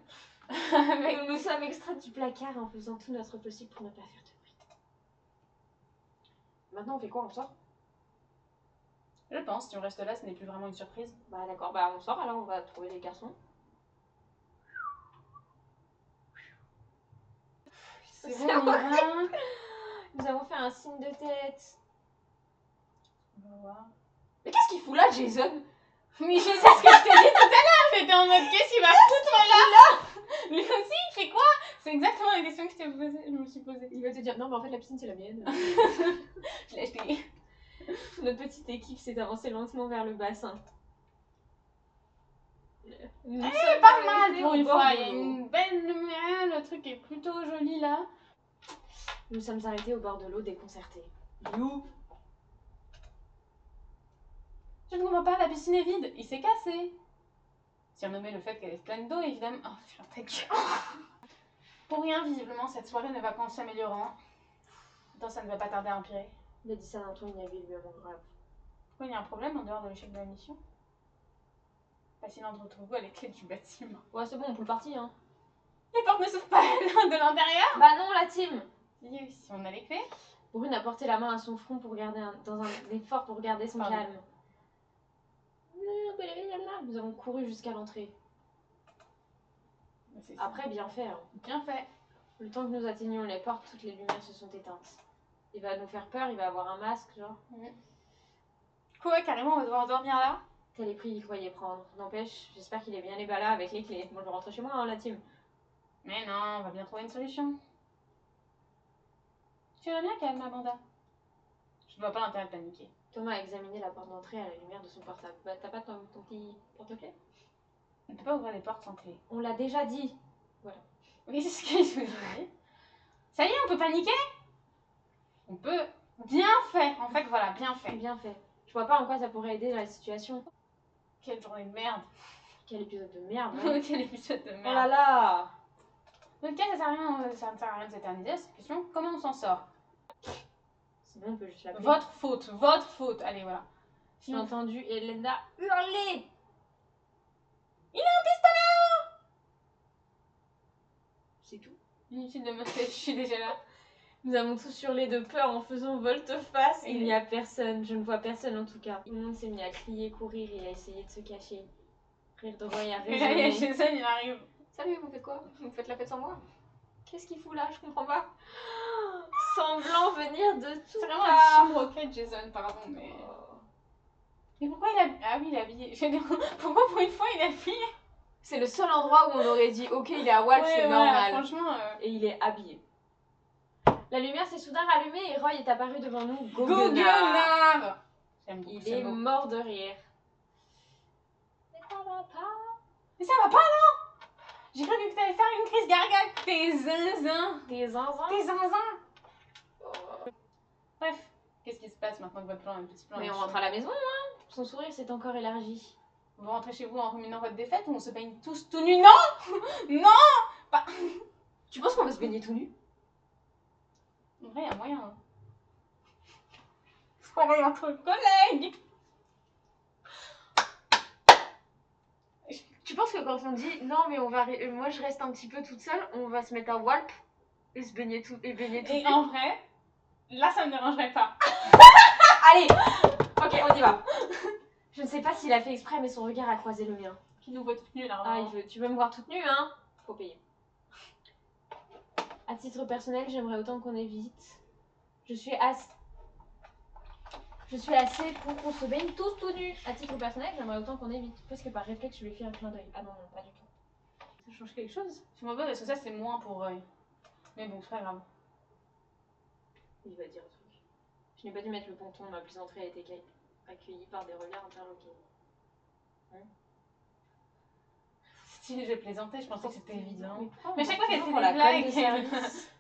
S2: Nous nous sommes extraits du placard en faisant tout notre possible pour ne pas faire de bruit. Maintenant, on fait quoi? On sort?
S1: Je pense, si on reste là, ce n'est plus vraiment une surprise.
S2: Bah d'accord, bah on sort alors, on va trouver les garçons.
S1: C'est bon, on y va.
S2: Nous avons fait un signe de tête.
S1: On va voir.
S2: Mais qu'est-ce qu'il fout là, Jason?
S1: Mais je sais ce que je t'ai dit tout à l'heure. J'étais en mode, qu'est-ce qu'il va foutre là? Lui aussi, il fait quoi? C'est exactement la question que je me suis posée.
S2: Il va te dire, non mais en fait la piscine c'est la mienne.
S1: Je l'ai acheté.
S2: Notre petite équipe s'est avancée lentement vers le bassin.
S1: Pas mal pour une fois, il y a une belle lumière, le truc est plutôt joli là.
S2: Nous sommes arrêtés au bord de l'eau déconcertés. You.
S1: Je ne comprends pas, la piscine est vide, il s'est cassé. Si on nommait le fait qu'elle est pleine d'eau, évidemment. Oh, putain, ta gueule. Pour rien, visiblement, cette soirée ne va qu'en s'améliorant. Pourtant, ça ne va pas tarder à empirer.
S2: Il a dit ça d'un ton inévitablement grave.
S1: Pourquoi il y a un problème en dehors de l'échec de la mission? Fascinant de retrouver à les clés du bâtiment.
S2: Ouais, c'est bon, on peut partir, hein.
S1: Les portes ne s'ouvrent pas de l'intérieur.
S2: Bah non, la team.
S1: Si on a les clés.
S2: Brune a porté la main à son front pour garder dans un effort pour garder son
S1: Pardon.
S2: calme. Nous avons couru jusqu'à l'entrée. Après, bien fait. Hein.
S1: Bien fait.
S2: Le temps que nous atteignions les portes, toutes les lumières se sont éteintes. Il va nous faire peur, il va avoir un masque, genre.
S1: Quoi, carrément, on va devoir dormir là?
S2: Quel est pris il croyait prendre. N'empêche, j'espère qu'il est bien les ballas avec les clés. Moi, je vais rentrer chez moi, hein, la team.
S1: Mais non, on va bien trouver une solution. Tu vas bien, calme, Amanda. Je ne vois pas l'intérêt de paniquer.
S2: Thomas a examiné la porte d'entrée à la lumière de son portable. Bah, t'as pas ton petit porte-clés?
S1: On ne peut pas ouvrir les portes sans clé.
S2: On l'a déjà dit. Voilà.
S1: Oui, c'est ce que je vous dis. Ça y est, on peut paniquer? On peut. Bien fait. En fait, voilà, bien fait.
S2: Bien fait. Je vois pas en quoi ça pourrait aider la situation.
S1: Quelle journée de merde.
S2: Quel épisode de merde. Hein.
S1: Quel épisode de merde.
S2: Oh là là.
S1: Dans le cas, ça ne sert à rien de s'éterniser à cette question. Comment on s'en sort?
S2: Sinon, on peut juste l'appeler.
S1: Votre faute. Allez, voilà.
S2: J'ai entendu Elena hurler.
S1: Il a un pistolet!
S2: C'est tout.
S1: Inutile de me faire, je suis déjà là.
S2: Nous avons tous hurlé de peur en faisant volte-face. Il n'y a personne, je ne vois personne en tout cas. Tout le monde s'est mis à crier, courir et à essayer de se cacher. Rire de roi et à
S1: Et là, il y a
S2: raisonner.
S1: Jason, il arrive.
S2: Salut, vous faites quoi? Vous faites la fête sans moi? Qu'est-ce qu'il fout là? Je comprends pas. Semblant venir de tout
S1: C'est vraiment
S2: part.
S1: un chimroquette, Jason, pardon, mais. Mais pourquoi il a. Ah oui, il est habillé. Je veux dire, pourquoi pour une fois il est habillé?
S2: C'est le seul endroit où on aurait dit ok, il est à Walsh, c'est normal.
S1: Franchement.
S2: Et il est habillé. La lumière s'est soudain rallumée et Roy est apparu devant nous.
S1: Goguenard!
S2: Il est mort de rire. Mais ça va pas.
S1: Mais ça va pas, non? J'ai cru que t'allais faire une crise cardiaque. T'es zinzin.
S2: T'es zinzin.
S1: T'es zinzin. Bref, qu'est-ce qui se passe maintenant que votre plan, un petit plan
S2: Mais
S1: est
S2: on
S1: fini?
S2: rentre à la maison, hein. Son sourire s'est encore élargi.
S1: Vous rentrez chez vous en ruminant votre défaite ou on se baigne tous tout nus? Non! Non!
S2: Tu penses qu'on va se baigner tout nu?
S1: En vrai, il y a moyen. Hein. Soirée entre collègues!
S2: Tu penses que quand on dit non mais on va moi je reste un petit peu toute seule, on va se mettre à walp et se baigner tout
S1: Et
S2: nu?
S1: en vrai, là ça me dérangerait pas.
S2: Allez, ok on y va. Je ne sais pas s'il a fait exprès mais son regard a croisé le mien.
S1: Qui nous voit toutes nues là.
S2: Ah tu veux me voir toute nue hein? Faut payer. À titre personnel j'aimerais autant qu'on évite. Je suis assez pour qu'on se baigne tous tout nus. À titre personnel j'aimerais autant qu'on évite. Presque par réflexe je lui fais un clin d'œil. Ah non non pas du tout.
S1: Ça change quelque chose? Je me demande parce que ça c'est moins pour Roy. Mais bon, c'est pas grave.
S2: Il va dire un truc. Je n'ai pas dû mettre le ponton, ma plaisanterie a été accueillie par des regards interloqués.
S1: Si je plaisantais, je pensais que c'était évident.
S2: Mais
S1: à chaque fois qu'elle fait
S2: pour
S1: des
S2: la
S1: blagues,
S2: de service.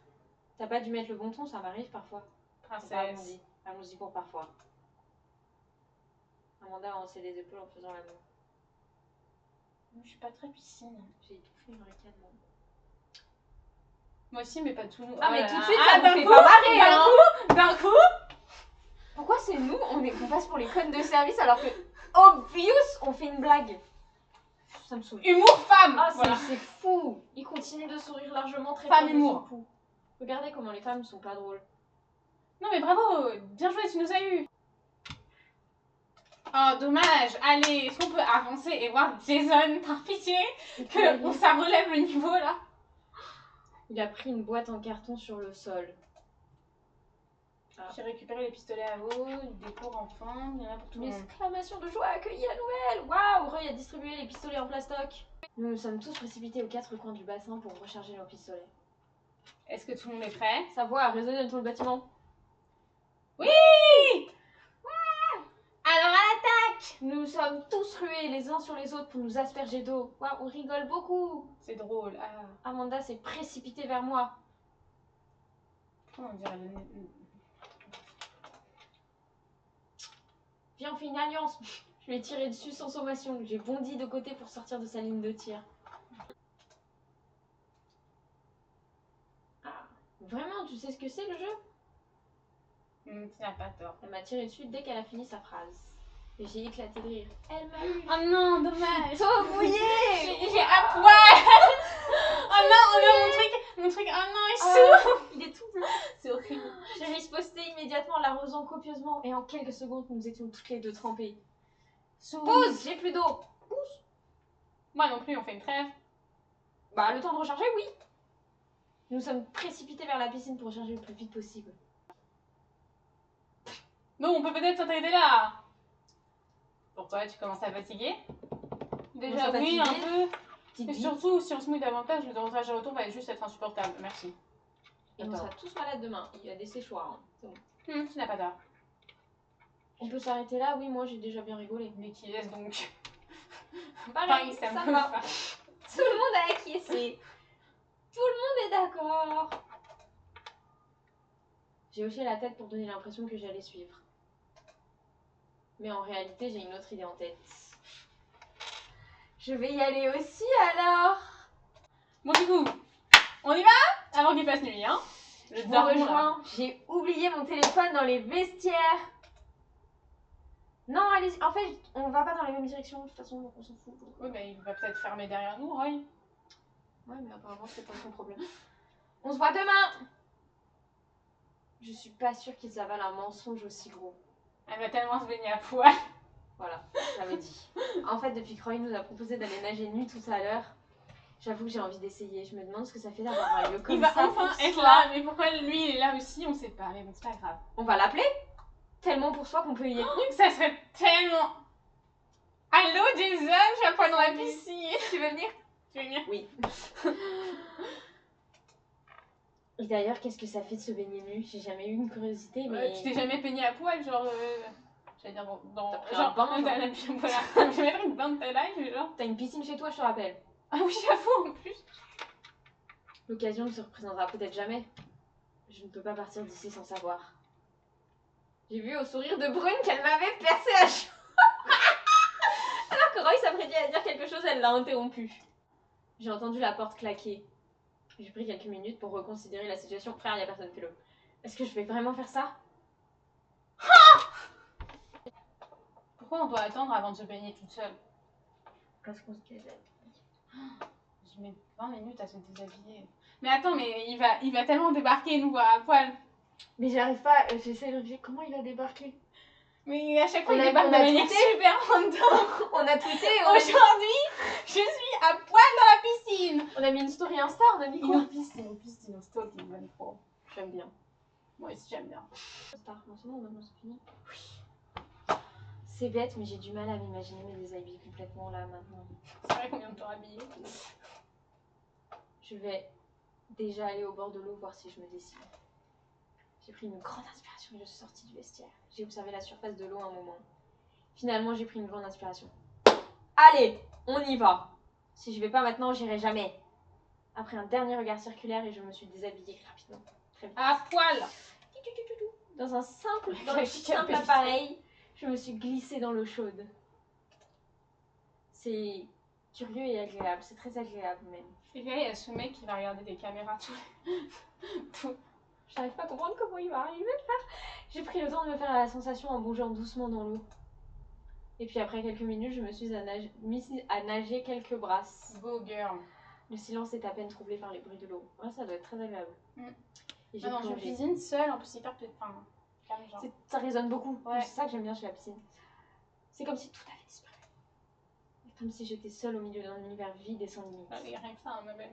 S2: T'as pas dû mettre le bon ton, ça m'arrive parfois.
S1: Princesse.
S2: Allons-y pour parfois. Amanda a haussé les épaules en faisant l'amour.
S1: Je suis pas très piscine.
S2: J'ai étouffé une ricanement.
S1: Moi aussi, mais pas tout.
S2: Ah, mais
S1: là
S2: tout de
S1: là.
S2: suite,
S1: Ah,
S2: ça
S1: d'un
S2: nous fait
S1: coup,
S2: pas marrer, hein.
S1: d'un coup.
S2: Pourquoi c'est nous, on passe pour les connes de service alors que, obvious, on fait une blague? Ça me saoule.
S1: Humour femme.
S2: Ah,
S1: voilà.
S2: c'est fou. Il continue de sourire largement très
S1: Femme
S2: fort de
S1: humour.
S2: son cou. Regardez comment les femmes sont pas drôles.
S1: Non mais bravo, bien joué, tu nous as eu. Oh dommage. Allez, est-ce qu'on peut avancer et voir Jason par pitié que ça relève le niveau là?
S2: Il a pris une boîte en carton sur le sol.
S1: J'ai récupéré les pistolets à eau, des cours enfants, il y en a pour tout le monde.
S2: L'exclamation de joie a accueilli la nouvelle. Waouh, Roy a distribué les pistolets en plastoc. Nous nous sommes tous précipités aux quatre coins du bassin pour recharger nos pistolets.
S1: Est-ce que tout le monde est prêt?
S2: Sa voix a résonné dans tout le bâtiment.
S1: Oui! Alors à l'attaque!
S2: Nous nous sommes tous rués les uns sur les autres pour nous asperger d'eau. Waouh, on rigole beaucoup.
S1: C'est drôle. Ah.
S2: Amanda s'est précipitée vers moi.
S1: Comment on dirait
S2: Viens, on fait une alliance. Je lui ai tiré dessus sans sommation. J'ai bondi de côté pour sortir de sa ligne de tir. Ah, vraiment, tu sais ce que c'est le jeu?
S1: Tu n'as pas tort.
S2: Elle m'a tiré dessus dès qu'elle a fini sa phrase. Et j'ai éclaté de rire. Elle m'a eu.
S1: Oh non, dommage.
S2: Tout mouillé.
S1: J'ai à poil. Oh non, mon truc. Oh non, il s'ouvre.
S2: Il est tout blanc.
S1: C'est horrible.
S2: J'ai riposté immédiatement, l'arrosant copieusement. Et en quelques secondes, nous étions toutes les deux trempées. Pause, j'ai plus d'eau.
S1: Moi non plus, on fait une trêve.
S2: Bah, le temps de recharger, oui. Nous sommes précipités vers la piscine pour recharger le plus vite possible.
S1: Non, on peut peut-être s'arrêter là. Pourquoi tu commences à fatiguer? Déjà, oui, un peu. Et surtout, si on se mouille davantage, le trajet retour va juste être insupportable. Merci.
S2: Et on sera tous malades demain. Il y a des séchoirs. Hein. C'est bon.
S1: Tu n'as pas tort.
S2: On peut s'arrêter là? Oui, moi j'ai déjà bien rigolé.
S1: Mais qui laisse donc?
S2: Pareil, ça
S1: me
S2: va. Tout le monde a acquiescé. Tout le monde est d'accord. J'ai hoché la tête pour donner l'impression que j'allais suivre. Mais en réalité, j'ai une autre idée en tête. Je vais y aller aussi alors.
S1: Bon, du coup, on y va? Avant qu'il fasse nuit, hein?
S2: Je vous rejoins. J'ai oublié mon téléphone dans les vestiaires. Non, allez-y. En fait, on va pas dans la même direction. De toute façon, on s'en fout.
S1: Oui, mais il va peut-être fermer derrière nous, Roy.
S2: Ouais, mais apparemment, c'est pas son problème. On se voit demain. Je suis pas sûre qu'ils avalent un mensonge aussi gros.
S1: Elle va tellement se baigner à poil.
S2: Voilà, j'avais dit. En fait, depuis que Roy nous a proposé d'aller nager nu tout à l'heure, j'avoue que j'ai envie d'essayer. Je me demande ce que ça fait d'avoir un lieu comme ça.
S1: Il va enfin être là, mais pourquoi lui il est là aussi, on sait pas. Mais bon, c'est pas grave.
S2: On va l'appeler. Tellement pour soi qu'on peut y être nu.
S1: Ça serait tellement. Allô Jason, je suis à poil dans la piscine.
S2: Tu veux venir?
S1: Tu veux venir?
S2: Oui. Et d'ailleurs, qu'est-ce que ça fait de se baigner nu? J'ai jamais eu une curiosité, mais...
S1: Tu t'es jamais peigné à poil, genre... J'allais dire dans...
S2: T'as pris un bain, genre.
S1: Voilà, j'ai jamais pris une bain de ta life, genre...
S2: T'as une piscine chez toi, je te rappelle.
S1: Ah oui, j'avoue, en plus.
S2: L'occasion ne se représentera peut-être jamais. Je ne peux pas partir d'ici sans savoir. J'ai vu au sourire de Brune qu'elle m'avait percé la joue. Alors que Roy s'apprêtait à dire quelque chose, elle l'a interrompu. J'ai entendu la porte claquer. J'ai pris quelques minutes pour reconsidérer la situation. Frère, il n'y a personne, Pélo. Est-ce que je vais vraiment faire ça?
S1: Pourquoi on doit attendre avant de se baigner toute seule?
S2: Parce qu'on se déshabille.
S1: Je mets 20 minutes à se déshabiller. Mais attends, mais il va tellement débarquer et nous voir à poil.
S2: Mais j'arrive pas, j'essaie de réfléchir comment il a débarqué.
S1: Mais à chaque fois,
S2: On
S1: il
S2: a-
S1: débarque
S2: on
S1: de
S2: a
S1: manière
S2: tweeté.
S1: super random.
S2: On a tweeté,
S1: Aujourd'hui, je suis à poil dans la piscine.
S2: on a mis une story Insta, on a mis quoi?
S1: Une piscine, stock, une bonne fois.
S2: J'aime bien.
S1: Moi aussi, j'aime bien.
S2: Star, non, c'est bon, maintenant c'est fini. C'est bête, mais j'ai du mal à m'imaginer me déshabiller complètement là maintenant.
S1: C'est vrai qu'on vient de te rhabiller.
S2: Je vais déjà aller au bord de l'eau voir si je me décide. J'ai pris une grande inspiration et je suis sortie du vestiaire. J'ai observé la surface de l'eau un moment. Finalement, j'ai pris une grande inspiration. Allez, on y va. Si je vais pas maintenant, j'irai jamais. Après un dernier regard circulaire et je me suis déshabillée rapidement. Très vite.
S1: À poil.
S2: Dans un simple
S1: Capacité.
S2: appareil, je me suis glissée dans l'eau chaude. C'est curieux et agréable, c'est très agréable même.
S1: Et là, il y a ce mec qui va regarder des caméras tout.
S2: Je n'arrive pas à comprendre comment il va arriver à faire. J'ai pris le temps de me faire la sensation en bougeant doucement dans l'eau. Et puis après quelques minutes, je me suis mise à nager quelques brasses.
S1: Go girl.
S2: Le silence est à peine troublé par les bruits de l'eau. Ouais, ça doit être très agréable. Et j'ai
S1: Dans une
S2: plongé.
S1: cuisine seule, en plus hyper enfin, calme genre.
S2: Ça résonne beaucoup.
S1: Ouais.
S2: C'est ça que j'aime bien chez la piscine. C'est comme si tout avait disparu. Comme si j'étais seule au milieu d'un univers vide et sans limite.
S1: Allez, rien que ça, hein, ma belle.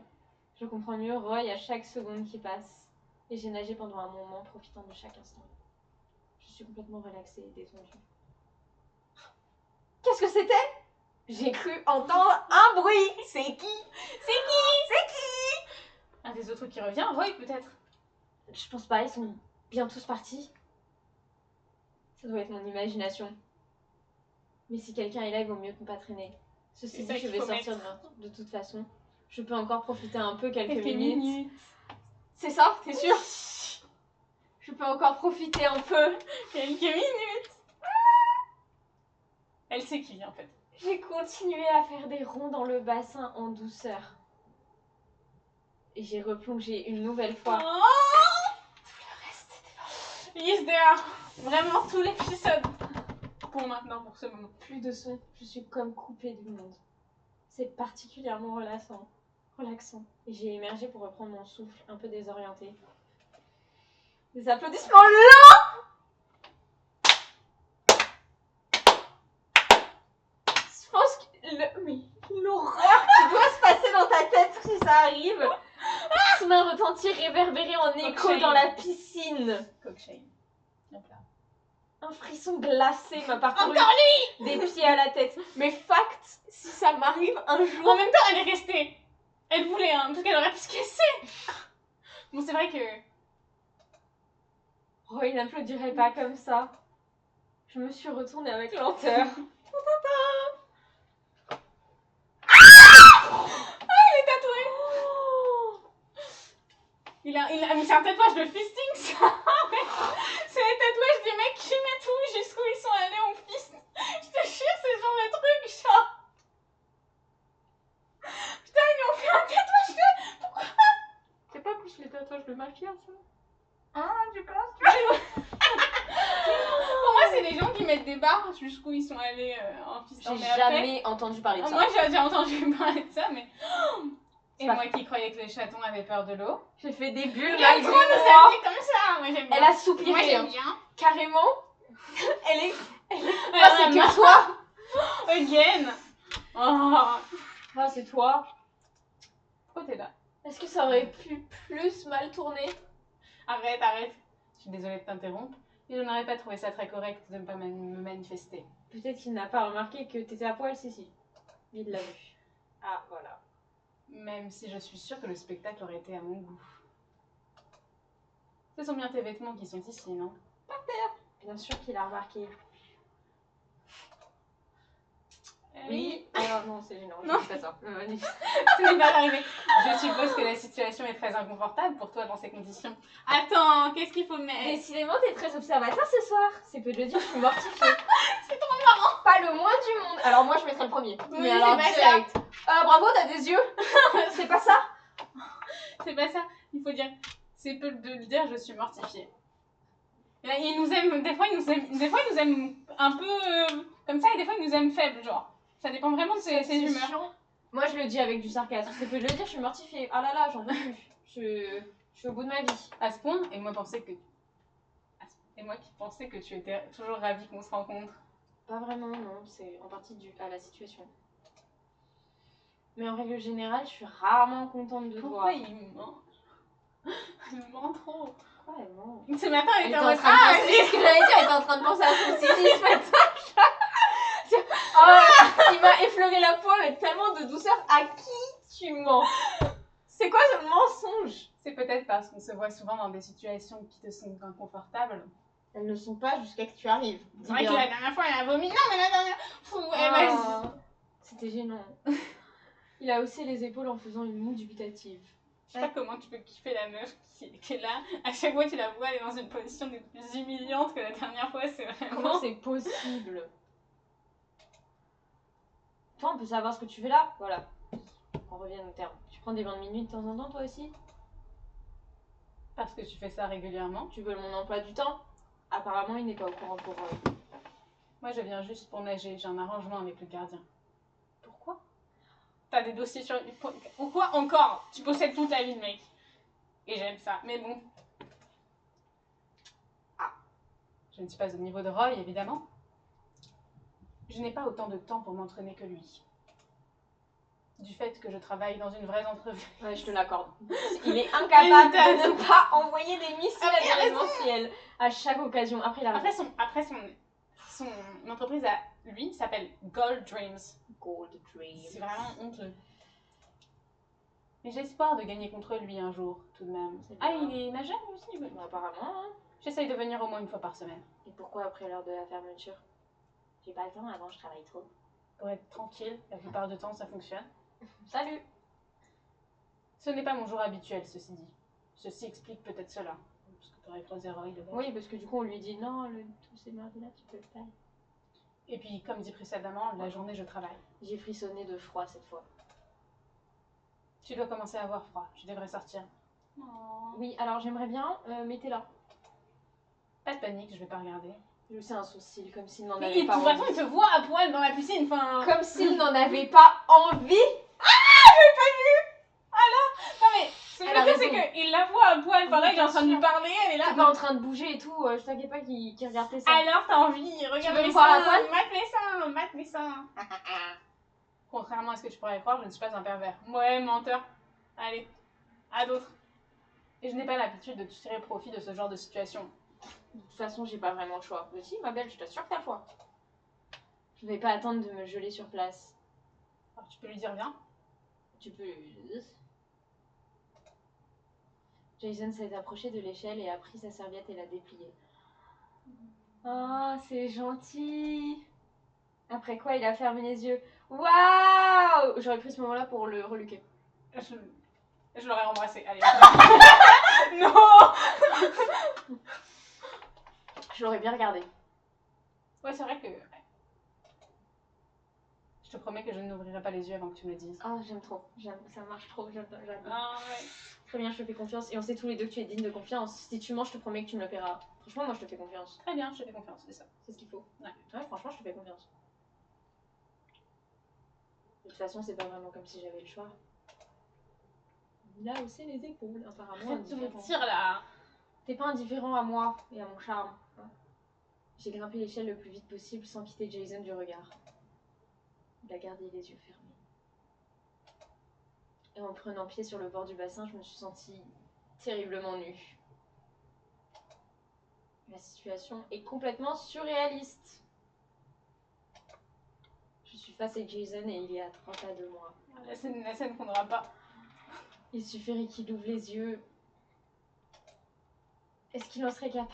S2: Je comprends mieux Roy à chaque seconde qui passe. Et j'ai nagé pendant un moment, profitant de chaque instant. Je suis complètement relaxée et détendue. Qu'est-ce que c'était? J'ai cru entendre un bruit. C'est qui?
S1: Un des autres qui revient, Roy peut-être.
S2: Je pense pas, ils sont bien tous partis. Ça doit être mon imagination. Mais si quelqu'un est là, il vaut mieux ne pas traîner. Ceci
S1: C'est
S2: dit,
S1: ça
S2: je
S1: qu'il
S2: vais
S1: faut
S2: sortir de toute façon. Je peux encore profiter un peu quelques minutes.
S1: minutes.
S2: C'est ça, t'es sûr? Je peux encore profiter un peu.
S1: Quelques minutes. Elle sait qui en fait.
S2: J'ai continué à faire des ronds dans le bassin en douceur. Et j'ai replongé une nouvelle fois.
S1: Oh,
S2: Tout le reste, c'était pas...
S1: Is there. Vraiment tout l'épisode. Pour maintenant, pour ce moment.
S2: Plus de son, je suis comme coupée du monde. C'est particulièrement relaxant. Et j'ai émergé pour reprendre mon souffle, un peu désorienté. Des applaudissements là. Je pense que mais l'horreur qui doit se passer dans ta tête si ça arrive. Soudain retentir réverbéré en écho
S1: Cocktail.
S2: dans la piscine.
S1: Cockshame. Hop là.
S2: Un frisson glacé m'a parcouru
S1: Encore
S2: des pieds à la tête. Mais fact, si ça m'arrive un jour...
S1: En même temps, elle est restée. Elle voulait, hein, parce qu'elle aurait pu se casser. Bon, c'est vrai que.
S2: Oh, il n'applaudirait pas comme ça. Je me suis retournée avec lenteur.
S1: Il a mis c'est un tatouage de fisting, ça. C'est les tatouages des mecs qui mettent tout jusqu'où ils sont allés en fist. Je te jure, c'est le genre de truc, genre. Putain, ils lui ont fait un tatouage de. Pourquoi?
S2: C'est pas plus les tatouages de mafia, ça?
S1: Ah, tu penses? Pour moi, c'est les gens qui mettent des barres jusqu'où ils sont allés en fistant.
S2: J'ai jamais entendu parler de ça.
S1: Moi, j'ai déjà entendu parler de ça, mais. Et
S2: pas
S1: moi qui croyais que les chatons avaient peur de l'eau.
S2: J'ai fait des bulles
S1: Et elle
S2: malgré
S1: nous a
S2: moi.
S1: dit comme ça. Moi, j'aime bien.
S2: Elle a soupiré.
S1: Moi, j'aime
S2: hein.
S1: bien.
S2: Carrément. Elle est...
S1: Ah,
S2: c'est que toi.
S1: Again. Oh.
S2: Ah, c'est toi.
S1: Pourquoi t'es là?
S2: Est-ce que ça aurait pu plus mal tourner?
S1: Arrête. Je suis désolée de t'interrompre. Mais je n'aurais pas trouvé ça très correct de ne pas me manifester.
S2: Peut-être qu'il n'a pas remarqué que t'étais à poil, si. Il l'a vu. Ah, voilà.
S1: Même si je suis sûre que le spectacle aurait été à mon goût. Ce sont bien tes vêtements qui sont ici, non?
S2: Bien sûr qu'il a remarqué.
S1: Oui.
S2: Ah non, c'est gênant,
S1: Non.
S2: je fais pas ça.
S1: Ce n'est pas arrivé. Je suppose que la situation est très inconfortable pour toi dans ces conditions. Attends, qu'est-ce qu'il faut mettre?
S2: Décidément, t'es très observateur ce soir. C'est peu de le dire, je suis mortifiée.
S1: C'est trop marrant.
S2: Pas le moins du monde. Alors moi, je mettrais le premier.
S1: Oui,
S2: mais alors
S1: c'est pas
S2: direct. Bravo, t'as des yeux. C'est pas ça?
S1: C'est pas ça. Il faut dire, c'est peu de le dire, je suis mortifiée. Et là, il nous aime, des fois il nous aime un peu comme ça et des fois il nous aime faible, genre. Ça dépend vraiment de ses humeurs.
S2: Chiant. Moi, je le dis avec du sarcasme. C'est peu de le dire, je suis mortifiée. Ah là là, j'en peux plus. Je suis au bout de ma vie.
S1: À ce point, et moi qui pensais que tu étais toujours ravie qu'on se rencontre.
S2: Pas vraiment, non. C'est en partie dû à la situation. Mais en règle générale, je suis rarement contente de
S1: Pourquoi
S2: voir.
S1: il ment? Il ment trop.
S2: Pourquoi elle ment?
S1: Ce matin, elle
S2: Elle
S1: était
S2: était
S1: en
S2: en
S1: mode
S2: train de penser, c'est ce que j'allais dire, elle était en train de penser à son CDI ce matin. Il m'a effleuré la peau avec tellement de douceur. À qui tu mens? C'est quoi ce mensonge?
S1: C'est peut-être parce qu'on se voit souvent dans des situations qui te sont inconfortables.
S2: Elles ne sont pas jusqu'à que tu arrives.
S1: C'est vrai que la dernière fois, elle a vomi. Non, mais la dernière fois,
S2: C'était gênant. Il a haussé les épaules en faisant une moue dubitative.
S1: Je sais pas comment tu peux kiffer la meuf qui est là. À chaque fois, tu la vois, elle est dans une position des plus humiliante que la dernière fois. C'est
S2: Comment
S1: vraiment.
S2: c'est possible? Toi, on peut savoir ce que tu fais là? Voilà. On revient au terme. Tu prends des bains de minuit de temps en temps, toi aussi?
S1: Parce que tu fais ça régulièrement.
S2: Tu veux mon emploi du temps? Apparemment, il n'est pas au courant pour...
S1: Moi, je viens juste pour nager. J'ai un arrangement avec le gardien.
S2: Pourquoi?
S1: T'as des dossiers sur. Pourquoi encore? Tu possèdes toute la vie de mec. Et j'aime ça. Mais bon. Ah. Je ne suis pas au niveau de Roy, évidemment. Je n'ai pas autant de temps pour m'entraîner que lui. Du fait que je travaille dans une vraie entreprise.
S2: Ouais, je te l'accorde. Il est incapable de ne pas envoyer des missiles événementiels à chaque occasion. Après, il a
S1: Après, son entreprise à lui s'appelle Gold Dreams.
S2: Gold Dreams.
S1: C'est vraiment honteux. Mais j'ai espoir de gagner contre lui un jour, tout de même. Ah, il est nageur lui aussi?
S2: Bon, apparemment. Hein.
S1: J'essaye de venir au moins une fois par semaine.
S2: Et pourquoi après l'heure de la fermeture? J'ai pas le temps, avant je travaille trop.
S1: Pour être tranquille, la plupart du temps ça fonctionne.
S2: Salut!
S1: Ce n'est pas mon jour habituel, ceci dit. Ceci explique peut-être cela. Parce que tu aurais croisé Roy de base.
S2: Oui, parce que du coup on lui dit non, tous ces mardis-là tu peux pas.
S1: Et puis, comme dit précédemment, la journée je travaille.
S2: J'ai frissonné de froid cette fois.
S1: Tu dois commencer à avoir froid, je devrais sortir. Oh.
S2: Oui, alors j'aimerais bien, mettez-la.
S1: Pas de panique, je vais pas regarder.
S2: Je sais un sourcil, comme s'il n'en
S1: Mais
S2: avait
S1: de
S2: pas
S1: toute
S2: envie.
S1: façon, il te voit à poil dans la piscine, enfin...
S2: Comme s'il n'en avait pas envie.
S1: Non mais, ce que je
S2: Elle a
S1: veux dire, c'est
S2: raison.
S1: qu'il la voit à poil, enfin là, il est en train de lui parler, elle est là...
S2: T'es pas en train de bouger et tout, je t'inquiète pas qu'il regarde tes seins.
S1: Alors, t'as envie, regarde
S2: veux
S1: mes
S2: me voir à
S1: seins,
S2: poil
S1: mate mes seins. Contrairement à ce que tu pourrais croire, je ne suis pas un pervers. Ouais, menteur. Allez, à d'autres. Et je n'ai pas l'habitude de tirer profit de ce genre de situation.
S2: De toute façon, j'ai pas vraiment le choix. Mais si, ma belle, je t'assure que t'as le choix. Je vais pas attendre de me geler sur place.
S1: Alors, tu peux lui dire viens.
S2: Tu peux... Jason s'est approché de l'échelle et a pris sa serviette et l'a dépliée. Oh, c'est gentil. Après quoi, il a fermé les yeux. Waouh! J'aurais pris ce moment-là pour le reluquer.
S1: Je l'aurais embrassé. Allez. Non.
S2: Je l'aurais bien regardé.
S1: Ouais, c'est vrai que... Je te promets que je n'ouvrirai pas les yeux avant que tu me le dises.
S2: Oh, j'aime trop. Ça marche trop. J'adore.
S1: Ah ouais.
S2: Très bien, je te fais confiance. Et on sait tous les deux que tu es digne de confiance. Si tu mens, je te promets que tu me le paieras. Franchement, moi, je te fais confiance.
S1: Très bien, je te fais confiance, c'est ça.
S2: C'est ce qu'il faut.
S1: Ouais.
S2: Ouais, franchement, je te fais confiance. De toute façon, c'est pas vraiment comme si j'avais le choix. Il a haussé les épaules, apparemment.
S1: Arrête de me tirer là.
S2: T'es pas indifférent à moi et à mon charme. Hein. J'ai grimpé l'échelle le plus vite possible sans quitter Jason du regard. Il a gardé les yeux fermés. Et en prenant pied sur le bord du bassin, je me suis sentie terriblement nue. La situation est complètement surréaliste. Je suis face à Jason et il est à 3 pas de moi.
S1: La scène qu'on n'aura pas.
S2: Il suffirait qu'il ouvre les yeux. Est-ce qu'il en serait capable?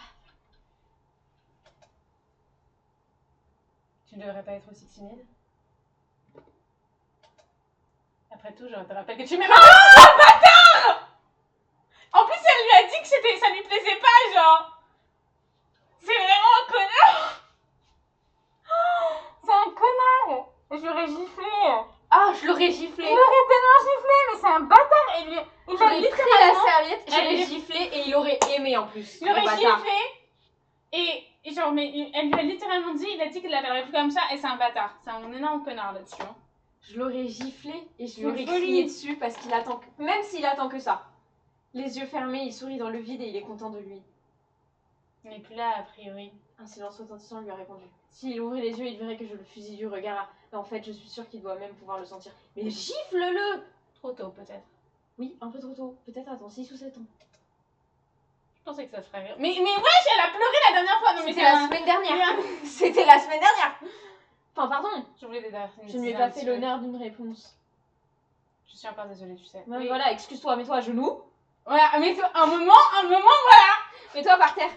S1: Tu ne devrais pas être aussi timide. Après tout, je te rappelle que tu m'aimes. Oh, bâtard! En plus, elle lui a dit que ça lui plaisait pas, genre. C'est vraiment un connard. C'est un connard. Je l'aurais giflé.
S2: Ah, je l'aurais giflé.
S1: Je l'aurais tellement giflé, mais c'est un bâtard. Il a
S2: J'aurais pris la
S1: littéralement...
S2: serviette, j'aurais
S1: Elle-
S2: giflé et il aurait aimé en plus.
S1: Il aurait
S2: le bâtard.
S1: giflé. Et genre, mais elle lui a littéralement dit, il a dit qu'il l'appellerait plus comme ça, et c'est un bâtard. C'est un énorme connard là-dessus. Hein.
S2: Je l'aurais giflé et je
S1: C'est
S2: lui aurais
S1: folie.
S2: crié dessus parce qu'il attend que... Même s'il attend que ça. Les yeux fermés, il sourit dans le vide et il est content de lui.
S1: Il n'est plus là, a priori.
S2: Un silence retentissant lui a répondu. S'il ouvrait les yeux, il verrait que je le fusille du regard. En fait, je suis sûre qu'il doit même pouvoir le sentir. Mais gifle-le!
S1: Trop tôt, peut-être.
S2: Oui, un peu trop tôt. Peut-être attends 6 ou 7 ans.
S1: Je pensais que ça ferait rire. Mais wesh, elle a pleuré la dernière fois. Non, mais
S2: C'était
S1: c'est
S2: la
S1: un...
S2: semaine dernière. C'était la semaine dernière. Enfin, pardon.
S1: Je voulais des
S2: Je ne lui ai pas fait l'honneur d'une réponse.
S1: Je suis encore désolée, tu sais.
S2: Ouais,
S1: Oui.
S2: voilà, excuse-toi, mets-toi à genoux.
S1: Voilà, mais un moment, voilà.
S2: Mets-toi par terre.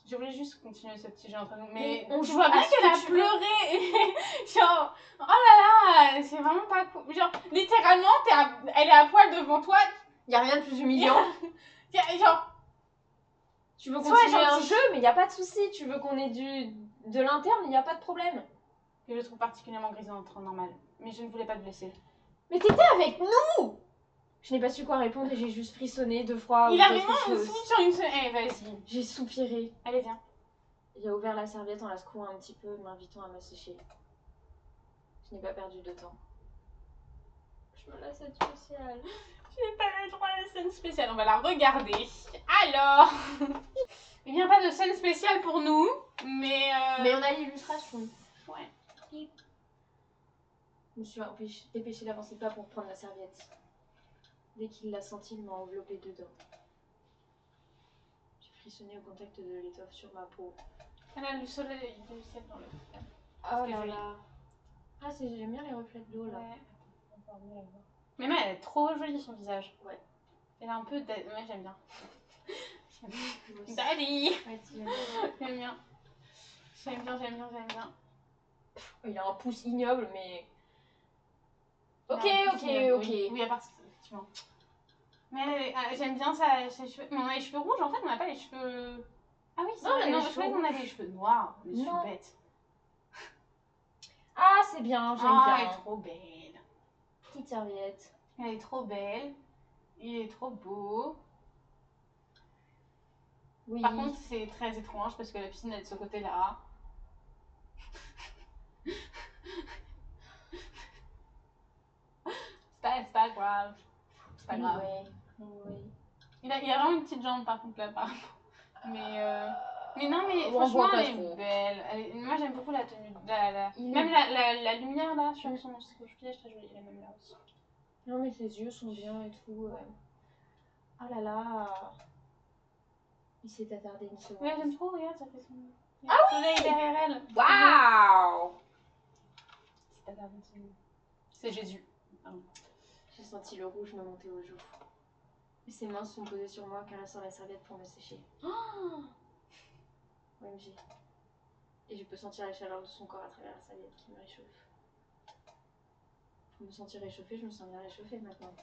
S1: Je voulais juste continuer ce petit jeu entre nous, mais
S2: On
S1: tu
S2: joue
S1: vois bien
S2: à ce
S1: qu'elle
S2: que
S1: a
S2: tu veux.
S1: pleuré. Genre, oh là là, c'est vraiment pas cool. Genre, littéralement, elle est à poil devant toi.
S2: Y a rien de plus humiliant.
S1: Genre,
S2: Tu veux
S1: Sois
S2: continuer un
S1: gentil.
S2: jeu, mais y a pas de souci. Tu veux qu'on ait de l'interne, y a pas de problème.
S1: que je trouve particulièrement grisante en normal. Mais je ne voulais pas te blesser.
S2: Mais t'étais avec nous. Je n'ai pas su quoi répondre et j'ai juste frissonné 2 fois.
S1: Il
S2: ou
S1: a
S2: d'autres
S1: vraiment une
S2: choses.
S1: soupe sur une seule. Eh, vas-y.
S2: J'ai soupiré.
S1: Allez, viens.
S2: Il a ouvert la serviette en la secouant un petit peu, m'invitant à m'assécher. Je n'ai pas perdu de temps. Je me lasse être sociale.
S1: Je n'ai pas le droit à la scène spéciale. On va la regarder. Alors. Il n'y a pas de scène spéciale pour nous, mais.
S2: Mais on a l'illustration.
S1: Ouais.
S2: Je me suis dépêchée d'avancer pas pour prendre la serviette. Dès qu'il l'a senti, il m'a enveloppée dedans. J'ai frissonné au contact de l'étoffe sur ma peau.
S1: Elle a du soleil, du ciel dans le.
S2: Oh
S1: C'est
S2: là
S1: joli.
S2: là. Ah, j'aime bien les reflets de l'eau là.
S1: Ouais. Mais elle est trop jolie son visage.
S2: Ouais.
S1: Elle a un peu. Ouais, j'aime bien.
S2: Moi aussi.
S1: Daddy.
S2: Ouais, si, j'aime bien.
S1: J'aime bien. J'aime bien.
S2: Il a un pouce ignoble, mais. Ok.
S1: Oui, à part effectivement. Mais j'aime bien ses cheveux. Mais on a les cheveux rouges en fait, on n'a pas les cheveux. Ah oui, c'est
S2: Non,
S1: vrai,
S2: on a
S1: non,
S2: les
S1: je
S2: cheveux
S1: croyais qu'on avait les cheveux noirs. Mais je suis
S2: Non.
S1: bête.
S2: Ah, c'est bien, j'aime
S1: Ah, elle
S2: bien.
S1: est trop belle.
S2: Petite serviette.
S1: Elle est trop belle. Il est trop beau.
S2: Oui.
S1: Par contre, c'est très étrange parce que la piscine elle est de ce côté-là. C'est pas grave. C'est pas grave.
S2: Ouais.
S1: Il y a vraiment une petite jambe par contre là par rapport. Mais non, mais
S2: On
S1: franchement,
S2: voit pas
S1: elle
S2: trop.
S1: est belle. Moi j'aime beaucoup la tenue.
S2: Il
S1: Même
S2: est-
S1: la lumière là sur son pied, est très jolie. Elle est même là aussi.
S2: Non, mais ses yeux sont bien et tout. Oh là là. Il s'est attardé une seconde.
S1: Ouais, j'aime trop, regarde, ça fait son. Il y
S2: Ah
S1: a le soleil derrière elle.
S2: Waouh.
S1: C'est attardé une seconde. C'est Jésus. Pardon.
S2: J'ai senti le rouge me monter aux joues. Et ses mains se sont posées sur moi, caressant la serviette pour me sécher. OMG. Et je peux sentir la chaleur de son corps à travers la serviette qui me réchauffe. Pour me sentir réchauffée, je me sens bien réchauffée maintenant.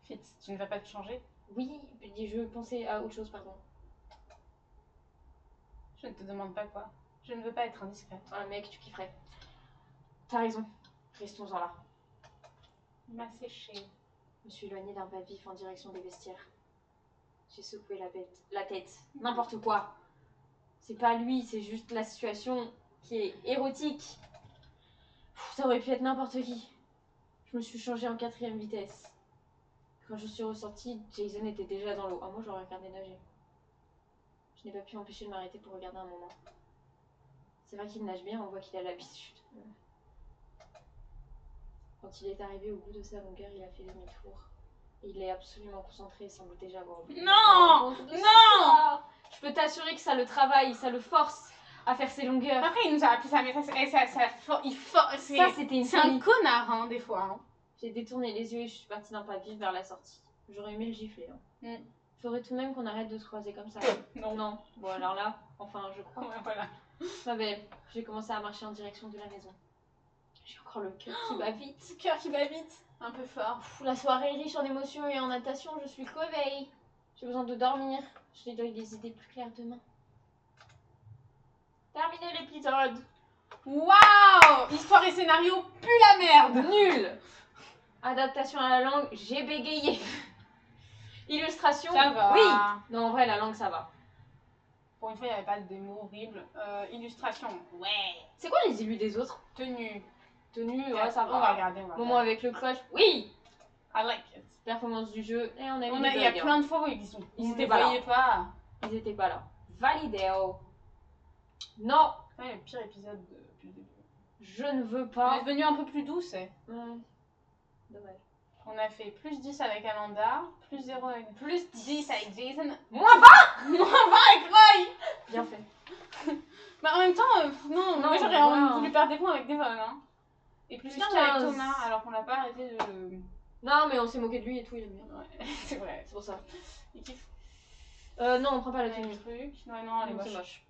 S1: Fitz, tu ne vas pas te changer?
S2: Oui, je pensais à autre chose, pardon.
S1: Je ne te demande pas quoi. Je ne veux pas être indiscrète.
S2: Ah mec, tu kifferais. T'as raison, restons-en là.
S1: Il m'a séché.
S2: Je me suis éloignée d'un pas vif en direction des vestiaires. J'ai secoué la tête. N'importe quoi. C'est pas lui, c'est juste la situation qui est érotique. Ça aurait pu être n'importe qui. Je me suis changée en 4ème vitesse. Quand je suis ressortie, Jason était déjà dans l'eau. Ah, moi j'aurais regardé nager. Je n'ai pas pu m'empêcher de m'arrêter pour regarder un moment. C'est vrai qu'il nage bien, on voit qu'il a l'habitude. Quand il est arrivé au bout de sa longueur, il a fait demi-tour. Et il est absolument concentré et semble déjà avoir oublié.
S1: Non! Non!
S2: Je peux t'assurer que ça le travaille, ça le force à faire ses longueurs.
S1: Après, il nous a appelé ça, mais
S2: Ça, c'était une
S1: c'est un
S2: folie.
S1: connard, hein, des fois. Hein.
S2: J'ai détourné les yeux et je suis partie d'un pas vif vers la sortie. J'aurais aimé le gifler. Hein.
S1: Mm.
S2: Faudrait tout de même qu'on arrête de se croiser comme ça.
S1: Non.
S2: Bon, alors là, enfin, je crois.
S1: Ouais, voilà.
S2: Ma belle, j'ai commencé à marcher en direction de la maison. J'ai encore le cœur qui bat vite.
S1: Cœur qui bat vite. Un peu fort.
S2: Pff, la soirée est riche en émotions et en natation, je suis crevée. J'ai besoin de dormir. Je dois des idées plus claires demain. Terminé l'épisode.
S1: Waouh! Histoire et scénario, pue la merde!
S2: Nul. Adaptation à la langue, j'ai bégayé. Illustration,
S1: Ça va.
S2: oui. Non, en vrai, la langue, ça va.
S1: Pour une fois, il n'y avait pas des mots horribles. Illustration, ouais.
S2: C'est quoi les élus des autres?
S1: Tenue.
S2: Tenue, ouais, ça
S1: On va
S2: va.
S1: regarder, on va
S2: Moment avec le coach, oui.
S1: I like it.
S2: Performance du jeu, et on a eu
S1: Il
S2: des
S1: y a
S2: bugs.
S1: plein de fois où ils
S2: Ils
S1: ne
S2: étaient pas là.
S1: voyaient pas.
S2: Ils étaient pas là. Validéo. Non,
S1: Ouais, le pire épisode depuis le début.
S2: je ne veux
S1: On
S2: pas.
S1: est devenu un peu plus douce.
S2: Ouais. Dommage.
S1: On a fait plus 10 avec Amanda, plus 0 avec... Plus 10 avec Jason,
S2: Moins bas.
S1: moins 20 avec Roy.
S2: Bien fait.
S1: Bah en même temps, non,
S2: Non,
S1: moi j'aurais
S2: voilà.
S1: voulu perdre des points avec Devon, hein. Et plus
S2: Plus
S1: 15
S2: 15.
S1: avec Thomas, alors qu'on n'a pas arrêté de...
S2: Non, mais on s'est moqué de lui et tout, il aime bien.
S1: Ouais, c'est vrai.
S2: C'est pour ça.
S1: Il kiffe
S2: Non, on prend pas la
S1: le
S2: tenue.
S1: truc. Ouais, non, elle est
S2: Non, c'est
S1: moche.
S2: moche.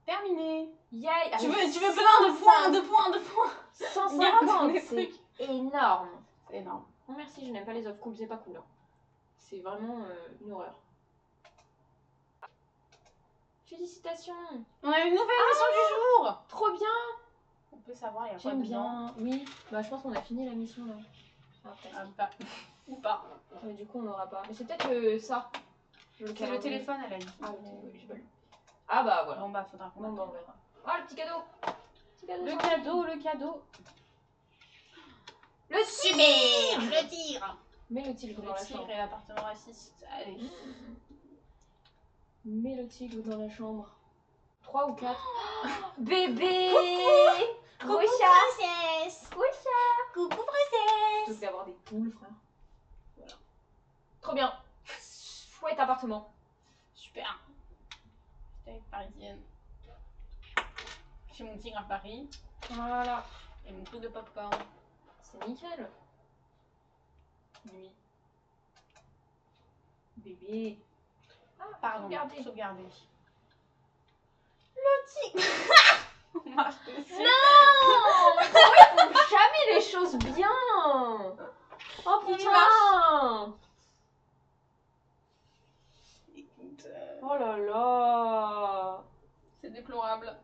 S1: Terminé.
S2: Yay.
S1: Tu veux plein de points, de points, de points.
S2: 150,
S1: des
S2: c'est
S1: trucs.
S2: énorme.
S1: C'est énorme.
S2: Oh, merci, je n'aime pas les off cool, c'est pas cool. Hein. C'est vraiment une horreur. Félicitations.
S1: On a une nouvelle mission du jour.
S2: Trop bien.
S1: On peut savoir, il y a quoi
S2: J'aime
S1: dedans.
S2: bien. Oui. Bah, je pense qu'on a fini la mission là. Après.
S1: Ah, pas. Ou pas.
S2: Ouais, du coup, on n'aura pas. Mais c'est peut-être ça.
S1: C'est le
S2: calendrier.
S1: téléphone, elle a dit.
S2: Ah, oui, j'ai pas lu. Ah, bah voilà.
S1: Bon bah, faudra qu'on
S2: Bon, bah, on
S1: attende.
S2: verra. Ah, le petit cadeau. Petit cadeau.
S1: Le
S2: gentil.
S1: cadeau, le cadeau.
S2: Le tigre.
S1: Le tigre.
S2: Mets le tigre dans
S1: Le
S2: la
S1: tigre
S2: chambre.
S1: et l'appartement raciste. Allez.
S2: Mets le tigre dans la chambre. 3 ou 4. Bébé.
S1: Coucou
S2: Rocha.
S1: princesse.
S2: Rocha.
S1: Coucou
S2: Plutôt
S1: princesse.
S2: que d'avoir des poules, frère. Voilà. Trop bien. Chouette appartement.
S1: Super. J'étais parisienne. J'ai mon tigre à Paris
S2: Voilà.
S1: et mon truc de popcorn.
S2: C'est nickel.
S1: Nuit.
S2: Bébé. Ah,
S1: Pardon,
S2: regardez.
S1: sauvegarder. Le tigre. On marche dessus.
S2: Non. Mais pourquoi ils font jamais les choses bien? Oh
S1: On y
S2: putain.
S1: Écoute,
S2: Oh là là.
S1: c'est déplorable.